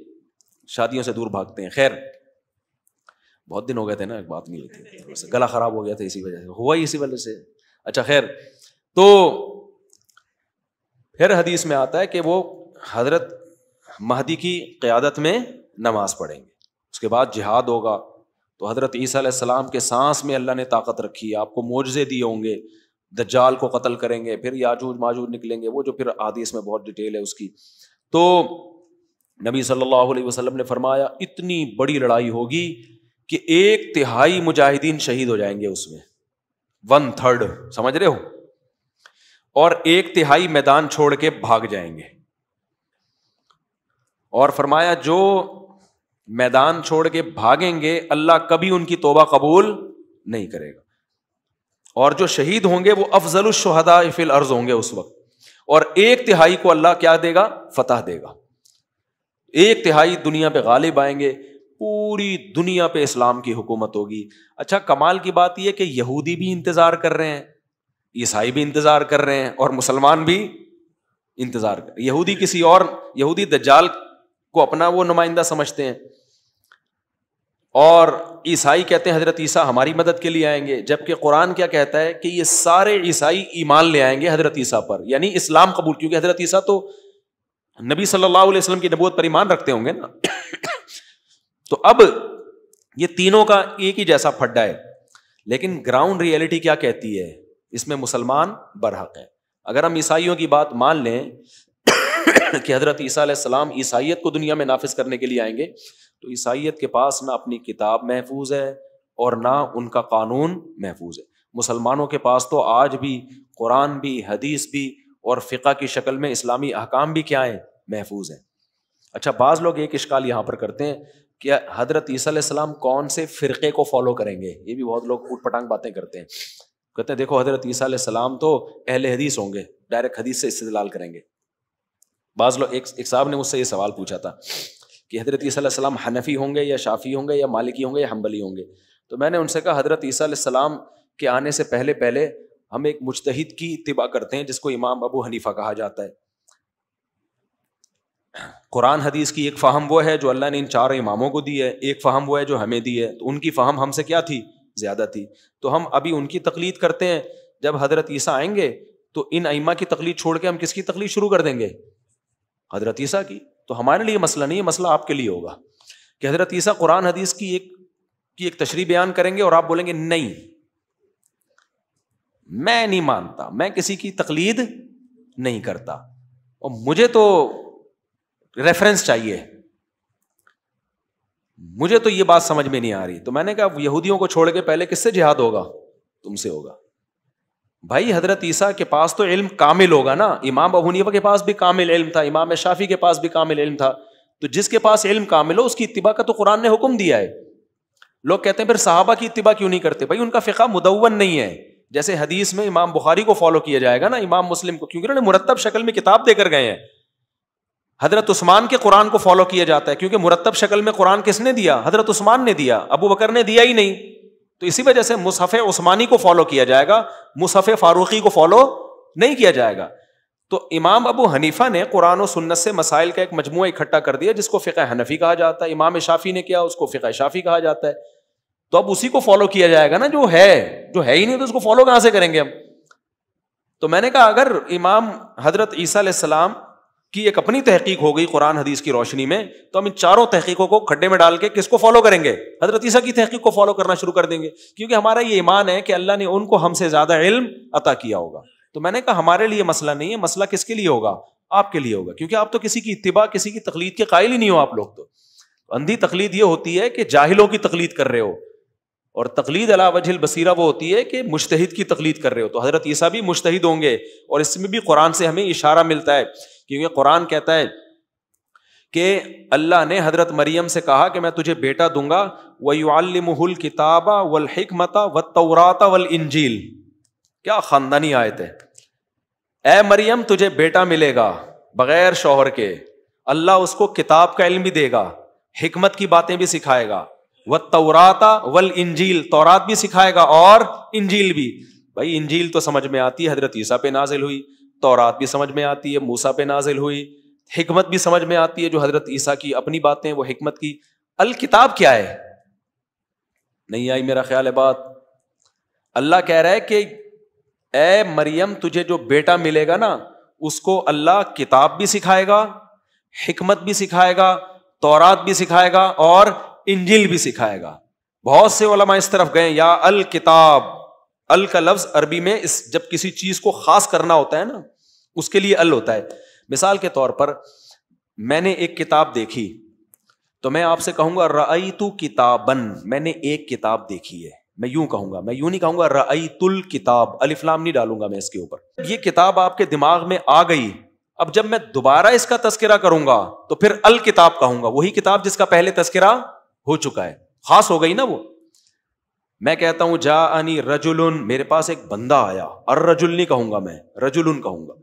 شادیوں سے دور بھاگتے ہیں۔ خیر، بہت دن ہو گئے تھے نا، ایک بات نہیں ہوئی تھی، گلا خراب ہو گیا تھا، اسی وجہ سے ہوا ہی، اسی وجہ سے۔ اچھا خیر، تو پھر حدیث میں آتا ہے کہ وہ حضرت مہدی کی قیادت میں نماز پڑھیں گے، اس کے بعد جہاد ہوگا۔ تو حضرت عیسیٰ علیہ السلام کے سانس میں اللہ نے طاقت رکھی ہے، آپ کو معجزے دیے ہوں گے، دجال کو قتل کریں گے، پھر یاجوج ماجوج نکلیں گے، وہ جو پھر حدیث میں بہت ڈیٹیل ہے اس کی۔ تو نبی صلی اللہ علیہ وسلم نے فرمایا اتنی بڑی لڑائی ہوگی کہ 1/3 مجاہدین شہید ہو جائیں گے اس میں، 1/3، سمجھ رہے ہو، اور 1/3 میدان چھوڑ کے بھاگ جائیں گے۔ اور فرمایا جو میدان چھوڑ کے بھاگیں گے اللہ کبھی ان کی توبہ قبول نہیں کرے گا، اور جو شہید ہوں گے وہ افضل الشہداء فی الارض ہوں گے اس وقت، اور 1/3 کو اللہ کیا دے گا؟ فتح دے گا۔ 1/3 دنیا پہ غالب آئیں گے، پوری دنیا پہ اسلام کی حکومت ہوگی۔ اچھا کمال کی بات یہ کہ یہودی بھی انتظار کر رہے ہیں، عیسائی بھی انتظار کر رہے ہیں، اور مسلمان بھی انتظار کر رہے ہیں۔ یہودی کسی اور، یہودی دجال کو اپنا وہ نمائندہ سمجھتے ہیں، اور عیسائی کہتے ہیں حضرت عیسیٰ ہماری مدد کے لیے آئیں گے، جبکہ قرآن کیا کہتا ہے کہ یہ سارے عیسائی ایمان لے آئیں گے حضرت عیسیٰ پر، یعنی اسلام قبول، کیونکہ حضرت عیسیٰ تو نبی صلی اللہ علیہ وسلم کی نبوت پر ایمان رکھتے ہوں گے نا۔ تو اب یہ تینوں کا ایک ہی جیسا پھڈا ہے، لیکن گراؤنڈ ریئلٹی کیا کہتی ہے؟ اس میں مسلمان برحق ہیں۔ اگر ہم عیسائیوں کی بات مان لیں کہ حضرت عیسیٰ علیہ السلام عیسائیت کو دنیا میں نافذ کرنے کے لیے آئیں گے، تو عیسائیت کے پاس نہ اپنی کتاب محفوظ ہے اور نہ ان کا قانون محفوظ ہے۔ مسلمانوں کے پاس تو آج بھی قرآن بھی، حدیث بھی، اور فقہ کی شکل میں اسلامی احکام بھی کیا ہیں؟ محفوظ ہیں۔ اچھا بعض لوگ ایک اشکال یہاں پر کرتے ہیں کہ حضرت عیسیٰ علیہ السلام کون سے فرقے کو فالو کریں گے؟ یہ بھی بہت لوگ اوٹ پٹانگ باتیں کرتے ہیں، کہتے ہیں دیکھو حضرت عیسیٰ علیہ السلام تو اہل حدیث ہوں گے، ڈائریکٹ حدیث سے استدلال کریں گے۔ بعض لوگ، ایک صاحب نے مجھ سے یہ سوال پوچھا تھا کہ حضرت عیسیٰ علیہ السلام حنفی ہوں گے یا شافعی ہوں گے یا مالکی ہوں گے یا حنبلی ہوں گے؟ تو میں نے ان سے کہا حضرت عیسیٰ علیہ السلام کے آنے سے پہلے ہم ایک مجتہد کی اتباع کرتے ہیں جس کو امام ابو حنیفہ کہا جاتا ہے۔ قرآن حدیث کی ایک فہم وہ ہے جو اللہ نے ان 4 اماموں کو دی ہے، ایک فہم وہ ہے جو ہمیں دی ہے، تو ان کی فہم ہم سے کیا تھی؟ زیادہ تھی، تو ہم ابھی ان کی تقلید کرتے ہیں۔ جب حضرت عیسیٰ آئیں گے تو ان ائمہ کی تقلید چھوڑ کے ہم کس کی تقلید شروع کر دیں گے؟ حضرت عیسیٰ کی۔ تو ہمارے لیے مسئلہ نہیں ہے، مسئلہ آپ کے لیے ہوگا کہ حضرت عیسیٰ قرآن حدیث کی ایک تشریح بیان کریں گے اور آپ بولیں گے نہیں میں نہیں مانتا، میں کسی کی تقلید نہیں کرتا، اور مجھے تو ریفرنس چاہیے۔ مجھے تو یہ بات سمجھ میں نہیں آ رہی. تو میں نے کہا یہودیوں کو چھوڑ کے پہلے کس سے جہاد ہوگا؟ تم سے ہوگا. بھائی حضرت عیسیٰ کے پاس تو علم کامل ہوگا نا. امام ابو حنیفہ کے پاس بھی کامل علم تھا, امام شافعی کے پاس بھی کامل علم تھا. تو جس کے پاس علم کامل ہو اس کی اتباع کا تو قرآن نے حکم دیا ہے. لوگ کہتے ہیں پھر صحابہ کی اتباع کیوں نہیں کرتے؟ بھائی ان کا فقہ مدون نہیں ہے. جیسے حدیث میں امام بخاری کو فالو کیا جائے گا نا, امام مسلم کو, کیونکہ انہوں نے مرتب شکل میں کتاب دے کر گئے ہیں. حضرت عثمان کے قرآن کو فالو کیا جاتا ہے کیونکہ مرتب شکل میں قرآن کس نے دیا؟ حضرت عثمان نے دیا, ابو بکر نے دیا ہی نہیں. تو اسی وجہ سے مصحف عثمانی کو فالو کیا جائے گا, مصحف فاروقی کو فالو نہیں کیا جائے گا. تو امام ابو حنیفہ نے قرآن و سنت سے مسائل کا ایک مجموعہ اکٹھا کر دیا جس کو فقہ حنفی کہا جاتا ہے. امام شافعی نے کیا, اس کو فقہ شافعی کہا جاتا ہے. تو اب اسی کو فالو کیا جائے گا نا جو ہے ہی نہیں, تو اس کو فالو کہاں سے کریں گے ہم؟ تو میں نے کہا اگر امام حضرت عیسیٰ علیہ السلام کی ایک اپنی تحقیق ہو گئی قرآن حدیث کی روشنی میں, تو ہم ان چاروں تحقیقوں کو کھڈے میں ڈال کے کس کو فالو کریں گے؟ حضرت عیسیٰ کی تحقیق کو فالو کرنا شروع کر دیں گے, کیونکہ ہمارا یہ ایمان ہے کہ اللہ نے ان کو ہم سے زیادہ علم عطا کیا ہوگا. تو میں نے کہا ہمارے لیے مسئلہ نہیں ہے, مسئلہ کس کے لیے ہوگا؟ آپ کے لیے ہوگا, کیونکہ آپ تو کسی کی اتباع, کسی کی تقلید کے قائل ہی نہیں ہو. آپ لوگ تو اندھی تقلید یہ ہوتی ہے کہ جاہلوں کی تقلید کر رہے ہو, اور تقلید علی وجہ البصیرہ وہ ہوتی ہے کہ مجتہد کی تقلید کر رہے ہو. تو حضرت عیسیٰ بھی مجتہد ہوں گے, اور اس میں بھی قرآن سے ہمیں اشارہ ملتا ہے, کیونکہ قرآن کہتا ہے کہ اللہ نے حضرت مریم سے کہا کہ میں تجھے بیٹا دوں گا, وَيُعَلِّمُهُ الْكِتَابَ وَالْحِكْمَةَ وَالتَّوْرَاةَ وَالْإِنْجِيلَ. کیا خاندانی آیت ہے. اے مریم تجھے بیٹا ملے گا بغیر شوہر کے, اللہ اس کو کتاب کا علم بھی دے گا, حکمت کی باتیں بھی سکھائے گا, وَالتَّوْرَاةَ وَالْإِنْجِيلَ, تورات بھی سکھائے گا اور انجیل بھی. بھائی انجیل تو سمجھ میں آتی ہے, حضرت عیسیٰ پہ نازل ہوئی. تورات بھی سمجھ میں آتی ہے, موسیٰ پہ نازل ہوئی. حکمت بھی سمجھ میں آتی ہے, جو حضرت عیسیٰ کی اپنی باتیں وہ حکمت کی. الکتاب کیا ہے؟ نہیں آئی میرا خیال ہے بات. اللہ کہہ رہا ہے کہ اے مریم تجھے جو بیٹا ملے گا نا, اس کو اللہ کتاب بھی سکھائے گا, حکمت بھی سکھائے گا, تورات بھی سکھائے گا اور انجیل بھی سکھائے گا. بہت سے علماء اس طرف گئے, یا الکتاب, ال کا لفظ عربی میں جب کسی چیز کو خاص کرنا ہوتا ہے نا, اس کے لیے ال ہوتا ہے. مثال کے طور پر میں نے ایک کتاب دیکھی تو میں آپ سے کہوں گا رأیت کتابن, میں نے ایک کتاب دیکھی ہے. میں یوں کہوں گا, میں یوں نہیں کہوں گا رأیت الکتاب, الف لام نہیں ڈالوں گا میں اس کے اوپر. یہ کتاب آپ کے دماغ میں آ گئی, اب جب میں دوبارہ اس کا تذکرہ کروں گا تو پھر الکتاب کہوں گا, وہی کتاب جس کا پہلے تذکرہ ہو چکا ہے, خاص ہو گئی نا وہ. میں کہتا ہوں جاءنی رجلن, میرے پاس ایک بندہ آیا, الرجل نہیں کہوں گا میں, رجلن کہوں گا.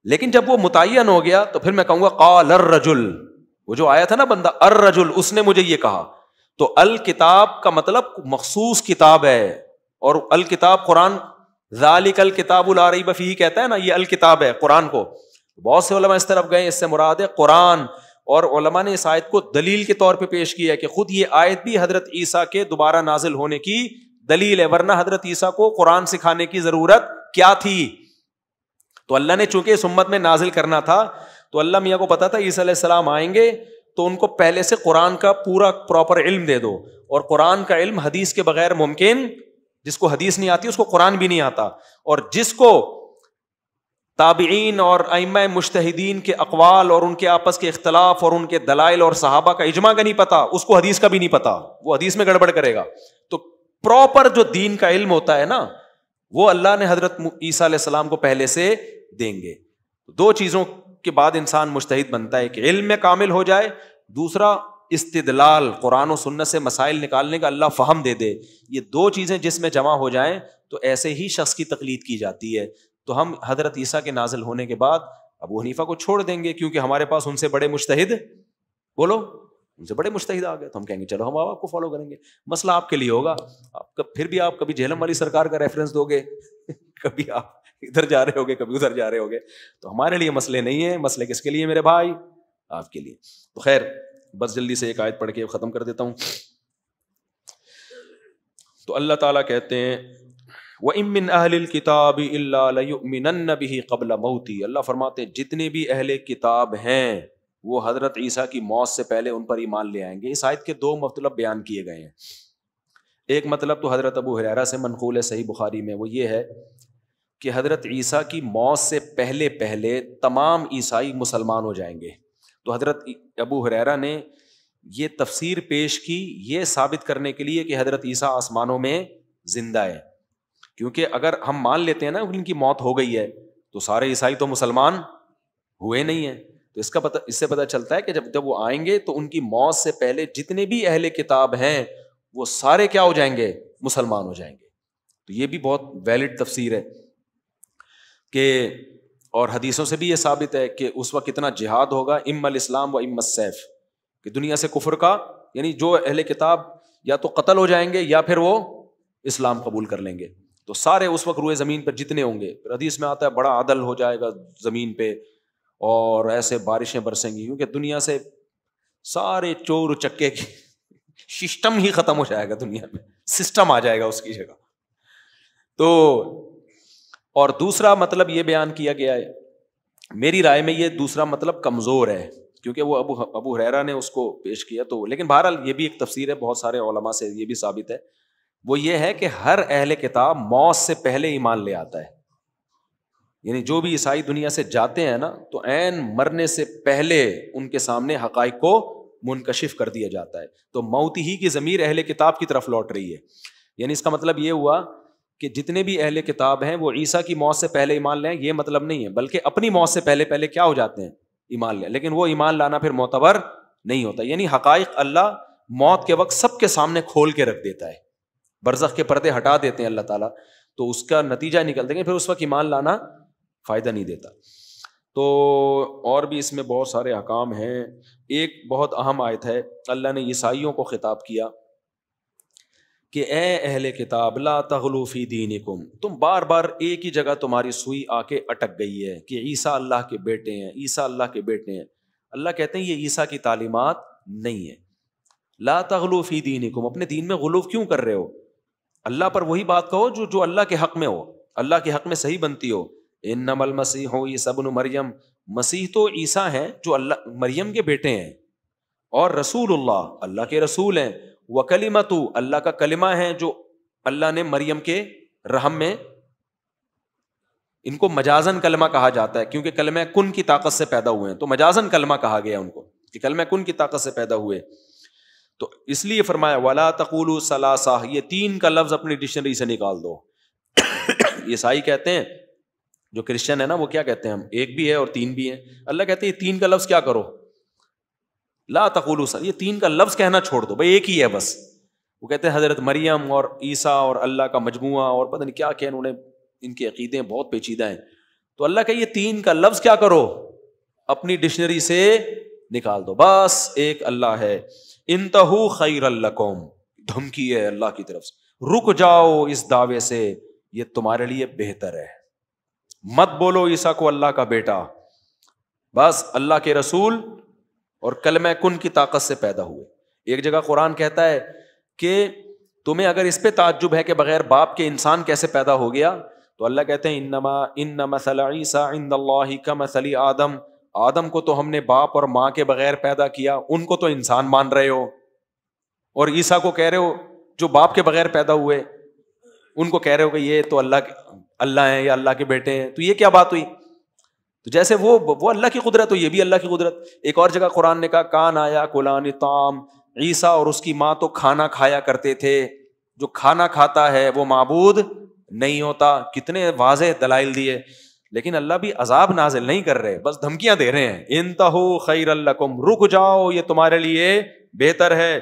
لیکن جب وہ متعین ہو گیا تو پھر میں کہوں گا قال الرجل, وہ جو آیا تھا نا بندہ, الرجل, اس نے مجھے یہ کہا. تو الکتاب کا مطلب مخصوص کتاب ہے, اور الکتاب قرآن, ذالک الکتاب لا ریب فیہ کہتا ہے نا, یہ الکتاب ہے قرآن کو. بہت سے علماء اس طرف گئے, اس سے مراد ہے قرآن, اور علماء نے اس آیت کو دلیل کے طور پہ پیش کیا ہے کہ خود یہ آیت بھی حضرت عیسیٰ کے دوبارہ نازل ہونے کی دلیل ہے, ورنہ حضرت عیسیٰ کو قرآن سکھانے کی ضرورت کیا تھی؟ تو اللہ نے چونکہ اس امت میں نازل کرنا تھا, تو اللہ میاں کو پتا تھا عیسیٰ علیہ السلام آئیں گے, تو ان کو پہلے سے قرآن کا پورا پراپر علم دے دو. اور قرآن کا علم حدیث کے بغیر ممکن, جس کو حدیث نہیں آتی اس کو قرآن بھی نہیں آتا, اور جس کو تابعین اور ائمہ مجتہدین کے اقوال اور ان کے آپس کے اختلاف اور ان کے دلائل اور صحابہ کا اجماع کا نہیں پتا, اس کو حدیث کا بھی نہیں پتا, وہ حدیث میں گڑبڑ کرے گا. تو پراپر جو دین کا علم ہوتا ہے نا, وہ اللہ نے حضرت عیسیٰ علیہ السلام کو پہلے سے دیں گے. دو چیزوں کے بعد انسان مجتہد بنتا ہے, کہ علم میں کامل ہو جائے, دوسرا استدلال, قرآن و سنت سے مسائل نکالنے کا اللہ فہم دے دے. یہ دو چیزیں جس میں جمع ہو جائیں تو ایسے ہی شخص کی تقلید کی جاتی ہے. تو ہم حضرت عیسیٰ کے نازل ہونے کے بعد ابو حنیفہ کو چھوڑ دیں گے, کیونکہ ہمارے پاس ان سے بڑے مجتہد, بولو, ان سے بڑے مجتہد آ گئے, تو ہم کہیں گے چلو ہم آپ کو فالو کریں گے. مسئلہ آپ کے لیے ہوگا, پھر بھی آپ کبھی جہلم والی سرکار کا ریفرنس دو گے, کبھی آپ ادھر جا رہے ہوگے, کبھی ادھر جا رہے ہوگے. تو ہمارے لیے مسئلے نہیں ہیں, مسئلے کس کے لیے میرے بھائی؟ آپ کے لیے. تو خیر, بس جلدی سے ایک آیت پڑھ کے ختم کر دیتا ہوں. تو اللہ تعالیٰ کہتے ہیں وَإِن مِّنْ أَهْلِ الْكِتَابِ إِلَّا لَيُؤْمِنَنَّ بِهِ قَبْلَ مَوْتِهِ. اللہ فرماتے ہیں جتنے بھی اہل کتاب ہیں وہ حضرت عیسیٰ کی موت سے پہلے ان پر ایمان لے آئیں گے. اس آیت کے دو مطلب بیان کیے گئے ہیں. ایک مطلب تو حضرت ابو ہریرہ سے منقول ہے صحیح بخاری میں, وہ یہ ہے کہ حضرت عیسیٰ کی موت سے پہلے پہلے تمام عیسائی مسلمان ہو جائیں گے. تو حضرت ابو ہریرہ نے یہ تفسیر پیش کی یہ ثابت کرنے کے لیے کہ حضرت عیسیٰ آسمانوں میں زندہ ہے. کیونکہ اگر ہم مان لیتے ہیں نا ان کی موت ہو گئی ہے تو سارے عیسائی تو مسلمان ہوئے نہیں ہیں. تو اس سے پتہ چلتا ہے کہ جب وہ آئیں گے تو ان کی موت سے پہلے جتنے بھی اہل کتاب ہیں وہ سارے کیا ہو جائیں گے؟ مسلمان ہو جائیں گے. تو یہ بھی بہت ویلڈ تفسیر ہے کہ اور حدیثوں سے بھی یہ ثابت ہے کہ اس وقت کتنا جہاد ہوگا، اما الاسلام و اما السیف، کہ دنیا سے کفر کا یعنی جو اہل کتاب یا تو قتل ہو جائیں گے یا پھر وہ اسلام قبول کر لیں گے. تو سارے اس وقت روئے زمین پر جتنے ہوں گے، پھر حدیث میں آتا ہے بڑا عدل ہو جائے گا زمین پہ اور ایسے بارشیں برسیں گی، کیونکہ دنیا سے سارے چور چکے کی سسٹم ہی ختم ہو جائے گا، دنیا میں سسٹم آ جائے گا اس کی جگہ. تو اور دوسرا مطلب یہ بیان کیا گیا ہے، میری رائے میں یہ دوسرا مطلب کمزور ہے کیونکہ وہ ابو ہریرہ نے اس کو پیش کیا. تو لیکن بہرحال یہ بھی ایک تفسیر ہے، بہت سارے علماء سے یہ بھی ثابت ہے. وہ یہ ہے کہ ہر اہل کتاب موت سے پہلے ایمان لے آتا ہے. یعنی جو بھی عیسائی دنیا سے جاتے ہیں نا تو عین مرنے سے پہلے ان کے سامنے حقائق کو منکشف کر دیا جاتا ہے. تو موت ہی کی ضمیر اہل کتاب کی طرف لوٹ رہی ہے. یعنی اس کا مطلب یہ ہوا کہ جتنے بھی اہل کتاب ہیں وہ عیسیٰ کی موت سے پہلے ایمان لیں، یہ مطلب نہیں ہے، بلکہ اپنی موت سے پہلے کیا ہو جاتے ہیں؟ ایمان لیں. لیکن وہ ایمان لانا پھر معتبر نہیں ہوتا. یعنی حقائق اللہ موت کے وقت سب کے سامنے کھول کے رکھ دیتا ہے، برزخ کے پردے ہٹا دیتے ہیں اللہ تعالیٰ، تو اس کا نتیجہ نکل دیں گے، پھر اس وقت ایمان لانا فائدہ نہیں دیتا. تو اور بھی اس میں بہت سارے احکام ہیں. ایک بہت اہم آیت ہے، اللہ نے عیسائیوں کو خطاب کیا کہ اے اہل کتاب لا تغلو فی دینکم، تم بار بار ایک ہی جگہ تمہاری سوئی آ کے اٹک گئی ہے کہ عیسیٰ اللہ کے بیٹے ہیں، عیسیٰ اللہ کے بیٹے ہیں. اللہ کہتے ہیں یہ عیسیٰ کی تعلیمات نہیں ہے. لا تغلو فی دینکم، اپنے دین میں غلو کیوں کر رہے ہو؟ اللہ پر وہی بات کہو جو اللہ کے حق میں ہو، اللہ کے حق میں صحیح بنتی ہو. انما المسیح عیسی ابن مریم، مسیح تو عیسیٰ ہیں جو اللہ مریم کے بیٹے ہیں، اور رسول اللہ، اللہ کے رسول ہیں، وکلمۃ، اللہ کا کلمہ ہے جو اللہ نے مریم کے رحم میں، ان کو مجازن کلمہ کہا جاتا ہے کیونکہ کلمہ کن کی طاقت سے پیدا ہوئے ہیں، تو مجازن کلمہ کہا گیا ان کو کہ کلمہ کن کی طاقت سے پیدا ہوئے. تو اس لیے فرمایا ولا تقولوا ثلاثہ، یہ تین کا لفظ اپنی ڈکشنری سے نکال دو. عیسائی کہتے ہیں، جو کرسچن ہے نا وہ کیا کہتے ہیں؟ ہم ایک بھی ہے اور تین بھی ہیں. اللہ کہتے ہیں یہ تین کا لفظ کیا کرو؟ لا تقولوا، یہ تین کا لفظ کہنا چھوڑ دو، بھائی ایک ہی ہے بس. وہ کہتے ہیں حضرت مریم اور عیسیٰ اور اللہ کا مجموعہ اور پتہ نہیں کیا کیا، انہوں نے ان کے عقیدے بہت پیچیدہ ہیں. تو اللہ کہ یہ تین کا لفظ کیا کرو؟ اپنی ڈکشنری سے نکال دو، بس ایک اللہ ہے. انتہو خیر لکم، دھمکی ہے اللہ کی طرف سے، رک جاؤ اس دعوے سے، یہ تمہارے لیے بہتر ہے. مت بولو عیسیٰ کو اللہ کا بیٹا، بس اللہ کے رسول اور کلمہ کن کی طاقت سے پیدا ہوئے. ایک جگہ قرآن کہتا ہے کہ تمہیں اگر اس پہ تعجب ہے کہ بغیر باپ کے انسان کیسے پیدا ہو گیا، تو اللہ کہتے ہیں ان مثل عیسیٰ عند اللہ کمثل آدم، آدم کو تو ہم نے باپ اور ماں کے بغیر پیدا کیا، ان کو تو انسان مان رہے ہو، اور عیسیٰ کو کہہ رہے ہو جو باپ کے بغیر پیدا ہوئے ان کو کہہ رہے ہو کہ یہ تو اللہ ہیں یا اللہ کے بیٹے ہیں. تو یہ کیا بات ہوئی؟ تو جیسے وہ اللہ کی قدرت ہو، یہ بھی اللہ کی قدرت. ایک اور جگہ قرآن نے کہا کان آیا کلان طعام، عیسیٰ اور اس کی ماں تو کھانا کھایا کرتے تھے، جو کھانا کھاتا ہے وہ معبود نہیں ہوتا. کتنے واضح دلائل دیے، لیکن اللہ بھی عذاب نازل نہیں کر رہے، بس دھمکیاں دے رہے ہیں. انتہو خیر لکم، رک جاؤ یہ تمہارے لیے بہتر ہے.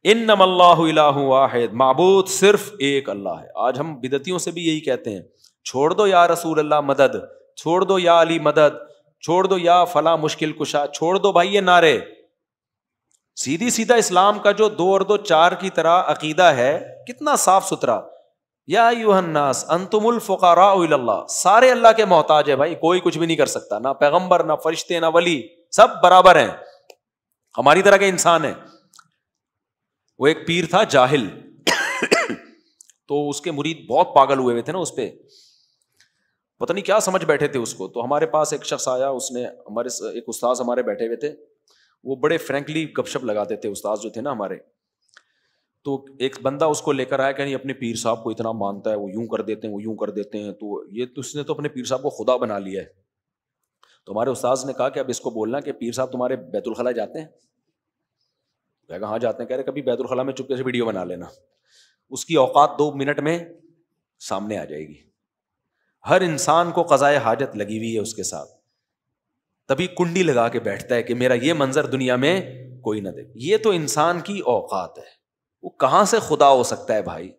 انما اللہ الہ واحد، معبود صرف ایک اللہ ہے. آج ہم بدعتیوں سے بھی یہی کہتے ہیں، چھوڑ دو یا رسول اللہ مدد، چھوڑ دو یا علی مدد، چھوڑ دو یا فلاں مشکل کشا، چھوڑ دو بھائی یہ نعرے. سیدھی سیدھا اسلام کا جو 2 اور 2 4 کی طرح عقیدہ ہے کتنا صاف ستھرا. یا ایھا الناس انتم الفقراء الی اللہ، سارے اللہ کے محتاج ہے بھائی، کوئی کچھ بھی نہیں کر سکتا، نہ پیغمبر نہ فرشتے نہ ولی، سب برابر ہیں، ہماری طرح کے انسان ہیں. وہ ایک پیر تھا جاہل تو اس کے مرید بہت پاگل ہوئے تھے نا، اس پہ پتہ نہیں کیا سمجھ بیٹھے تھے اس کو. تو ہمارے پاس ایک شخص آیا، اس نے ایک استاذ ہمارے بیٹھے ہوئے تھے، وہ بڑے فرینکلی گپ شپ لگاتے تھے استاذ جو تھے نا ہمارے. تو ایک بندہ اس کو لے کر آیا کہ نہیں اپنے پیر صاحب کو اتنا مانتا ہے، وہ یوں کر دیتے ہیں وہ یوں کر دیتے ہیں، تو یہ تو اس نے تو اپنے پیر صاحب کو خدا بنا لیا ہے. تو ہمارے استاذ نے کہا کہ اب اس کو بولنا کہ پیر صاحب تمہارے بیت الخلا جاتے ہیں؟ کہاں جاتے ہیں؟ کہہ رہے کبھی بیت الخلاء میں چپکے سے ویڈیو بنا لینا. اس کی اوقات 2 منٹ میں سامنے آ جائے گی. ہر انسان کو قضائے حاجت لگی ہوئی ہے اس کے ساتھ, تبھی کنڈی لگا کے بیٹھتا ہے کہ میرا یہ منظر دنیا میں کوئی نہ دے. یہ تو انسان کی اوقات ہے, وہ کہاں سے خدا ہو سکتا ہے بھائی.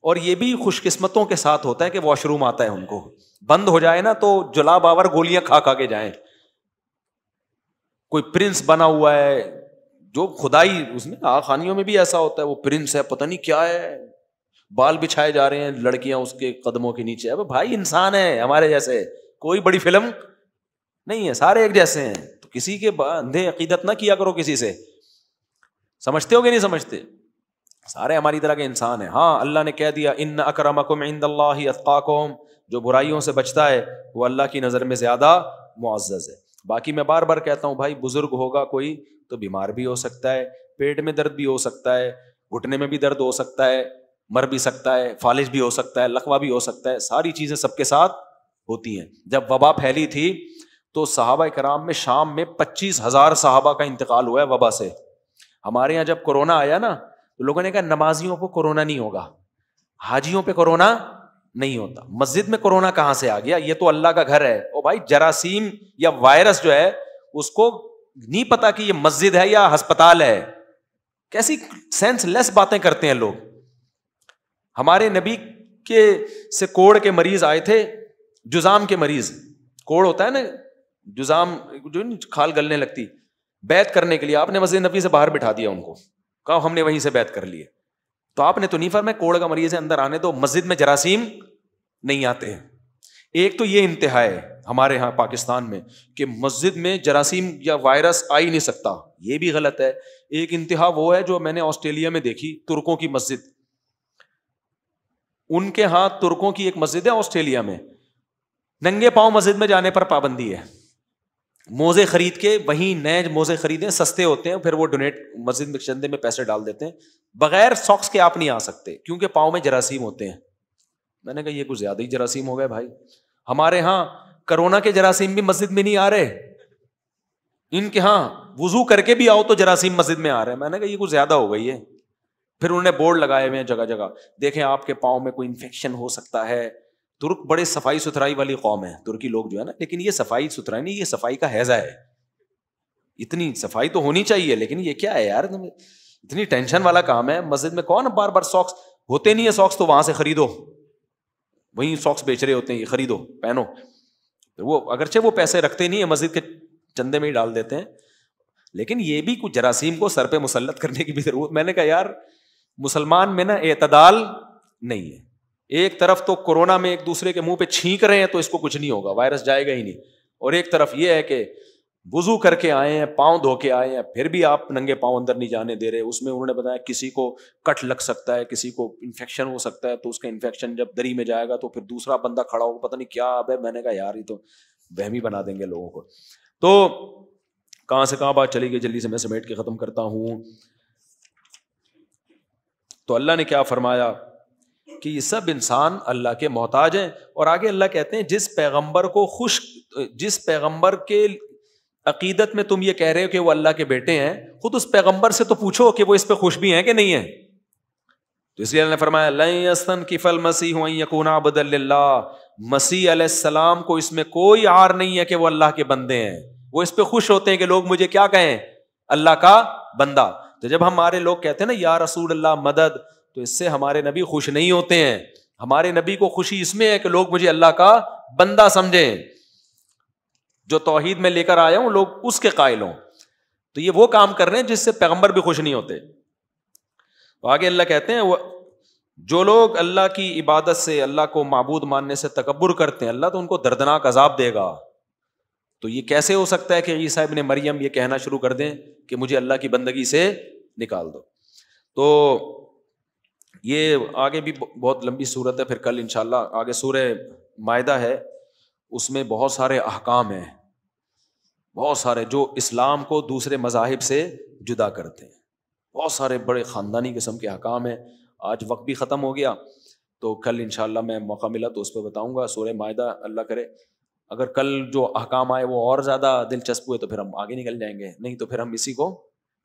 اور یہ بھی خوش قسمتوں کے ساتھ ہوتا ہے کہ واش روم آتا ہے ان کو, بند ہو جائے نا تو جلا باور گولیاں کھا کھا کے جائیں. کوئی پرنس بنا ہوا ہے جو خدائی, اس میں خانیوں میں بھی ایسا ہوتا ہے, وہ پرنس ہے پتہ نہیں کیا ہے, بال بچھائے جا رہے ہیں لڑکیاں اس کے قدموں کے نیچے. اب بھائی انسان ہے ہمارے جیسے, کوئی بڑی فلم نہیں ہے, سارے ایک جیسے ہیں. تو کسی کے اندھے عقیدت نہ کیا کرو کسی سے. سمجھتے ہو کہ نہیں سمجھتے؟ سارے ہماری طرح کے انسان ہیں. ہاں اللہ نے کہہ دیا ان اکرمکم عند اللہ اتقاکم, جو برائیوں سے بچتا ہے وہ اللہ کی نظر میں زیادہ معزز ہے. باقی میں بار بار کہتا ہوں بھائی, بزرگ ہوگا کوئی تو بیمار بھی ہو سکتا ہے, پیٹ میں درد بھی ہو سکتا ہے, گھٹنے میں بھی درد ہو سکتا ہے, مر بھی سکتا ہے, فالج بھی ہو سکتا ہے, لقوہ بھی ہو سکتا ہے. ساری چیزیں سب کے ساتھ ہوتی ہیں. جب وبا پھیلی تھی تو صحابہ کرام میں شام میں 25,000 صحابہ کا انتقال ہوا ہے وبا سے. ہمارے یہاں جب کورونا آیا نا تو لوگوں نے کہا نمازیوں کو کورونا نہیں ہوگا, حاجیوں پہ کورونا نہیں ہوتا. مسجد میں کورونا کہاں سے آ گیا؟ یہ تو اللہ کا گھر ہے. او بھائی جراثیم یا وائرس جو ہے اس کو نہیں پتا کہ یہ مسجد ہے یا ہسپتال ہے. کیسی سینس لیس باتیں کرتے ہیں لوگ. ہمارے نبی کے سے کوڑ کے مریض آئے تھے, جزام کے مریض, کوڑ ہوتا ہے نا جزام جو کھال گلنے لگتی, بیعت کرنے کے لیے آپ نے مسجد نبی سے باہر بٹھا دیا ان کو, کہا ہم نے وہیں سے بیعت کر لیے. تو آپ نے تو نہیں فرمایا کوڑ کا مریض ہے اندر آنے دو, مسجد میں جراثیم نہیں آتے ہیں. ایک تو یہ انتہا ہے ہمارے ہاں پاکستان میں کہ مسجد میں جراثیم یا وائرس آ ہی نہیں سکتا, یہ بھی غلط ہے. ایک انتہا وہ ہے جو میں نے آسٹریلیا میں دیکھی, ترکوں کی مسجد. ان کے ہاں ترکوں کی ایک مسجد ہے آسٹریلیا میں, ننگے پاؤں مسجد میں جانے پر پابندی ہے. موزے خرید کے, وہیں نئے موزے خریدیں, سستے ہوتے ہیں, پھر وہ ڈونیٹ مسجد میں چندے میں پیسے ڈال دیتے ہیں. بغیر ساکس کے آپ نہیں آ سکتے کیونکہ پاؤں میں جراثیم ہوتے ہیں. میں نے کہا یہ کچھ زیادہ ہی جراثیم ہو گئے بھائی. ہمارے ہاں کرونا کے جراثیم بھی مسجد میں نہیں آ رہے, ان کے ہاں وضو کر کے بھی آؤ تو جراثیم مسجد میں آ رہے ہیں. میں نے کہا یہ کچھ زیادہ ہو گئی ہے. پھر انہوں نے بورڈ لگائے ہوئے ہیں جگہ جگہ, دیکھیں آپ کے پاؤں میں کوئی انفیکشن ہو سکتا ہے. ترک بڑے صفائی ستھرائی والی قوم ہے, ترکی لوگ جو ہے نا, لیکن یہ صفائی ستھرائی نہیں, یہ صفائی کا ہیضہ ہے. اتنی صفائی تو ہونی چاہیے, لیکن یہ کیا ہے یار, اتنی ٹینشن والا کام ہے. مسجد میں کون بار بار ساکس ہوتے نہیں ہے, ساکس تو وہاں سے خریدو, وہیں ساکس بیچ رہے ہوتے ہیں, یہ خریدو پہنو. وہ اگرچہ وہ پیسے رکھتے نہیں ہیں, مسجد کے چندے میں ہی ڈال دیتے ہیں, لیکن یہ بھی کچھ جراثیم کو سر پہ مسلط کرنے کی بھی ضرورت. میں نے کہا یار مسلمان میں نا اعتدال نہیں ہے. ایک طرف تو کورونا میں ایک دوسرے کے منہ پہ چھینک رہے ہیں تو اس کو کچھ نہیں ہوگا, وائرس جائے گا ہی نہیں, اور ایک طرف یہ ہے کہ وضو کر کے آئے ہیں, پاؤں دھو کے آئے ہیں, پھر بھی آپ ننگے پاؤں اندر نہیں جانے دے رہے. اس میں انہوں نے بتایا کسی کو کٹ لگ سکتا ہے, کسی کو انفیکشن ہو سکتا ہے, تو اس کا انفیکشن جب دری میں جائے گا تو پھر دوسرا بندہ کھڑا ہوگا, پتہ نہیں کیا اب ہے. میں نے کہا یار یہ تو وہمی بنا دیں گے لوگوں کو. تو کہاں سے کہاں بات چلی گئی, جلدی سے میں سمیٹ کے ختم کرتا ہوں. تو اللہ نے کیا فرمایا کہ یہ سب انسان اللہ کے محتاج ہیں. اور آگے اللہ کہتے ہیں جس پیغمبر کے عقیدت میں تم یہ کہہ رہے ہو کہ وہ اللہ کے بیٹے ہیں, خود اس پیغمبر سے تو پوچھو کہ وہ اس پہ خوش بھی ہیں کہ نہیں ہیں. تو اس لیے اللہ نے فرمایا لن یستنکف المسیح ان یکون عبدا للہ, مسیح علیہ السلام کو اس میں کوئی عار نہیں ہے کہ وہ اللہ کے بندے ہیں. وہ اس پہ خوش ہوتے ہیں کہ لوگ مجھے کیا کہیں, اللہ کا بندہ. تو جب ہمارے لوگ کہتے ہیں نا یا رسول اللہ مدد, تو اس سے ہمارے نبی خوش نہیں ہوتے ہیں. ہمارے نبی کو خوشی اس میں ہے کہ لوگ مجھے اللہ کا بندہ سمجھیں, جو توحید میں لے کر آیا ہوں لوگ اس کے قائل ہوں. تو یہ وہ کام کر رہے ہیں جس سے پیغمبر بھی خوش نہیں ہوتے. تو آگے اللہ کہتے ہیں وہ جو لوگ اللہ کی عبادت سے, اللہ کو معبود ماننے سے تکبر کرتے ہیں, اللہ تو ان کو دردناک عذاب دے گا. تو یہ کیسے ہو سکتا ہے کہ عیسیٰ ابن مریم یہ کہنا شروع کر دیں کہ مجھے اللہ کی بندگی سے نکال دو. تو یہ آگے بھی بہت لمبی صورت ہے, پھر کل انشاءاللہ آگے سورہ مائدہ ہے, اس میں بہت سارے احکام ہیں, بہت سارے جو اسلام کو دوسرے مذاہب سے جدا کرتے ہیں. بہت سارے بڑے خاندانی قسم کے احکام ہیں. آج وقت بھی ختم ہو گیا, تو کل انشاءاللہ میں موقع ملا تو اس پہ بتاؤں گا. سورہ مائدہ اللہ کرے اگر کل جو احکام آئے وہ اور زیادہ دلچسپ ہوئے تو پھر ہم آگے نکل جائیں گے, نہیں تو پھر ہم اسی کو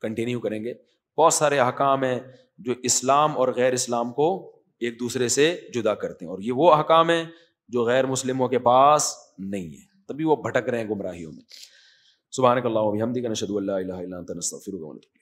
کنٹینیو کریں گے. بہت سارے احکام ہیں جو اسلام اور غیر اسلام کو ایک دوسرے سے جدا کرتے ہیں، اور یہ وہ احکام ہیں جو غیر مسلموں کے پاس نہیں ہے، تبھی وہ بھٹک رہے ہیں گمراہیوں میں۔ سبحانک اللہم و بحمدک، نشہد ان لا الہ الا انت، نستغفرک و نتوب الیک۔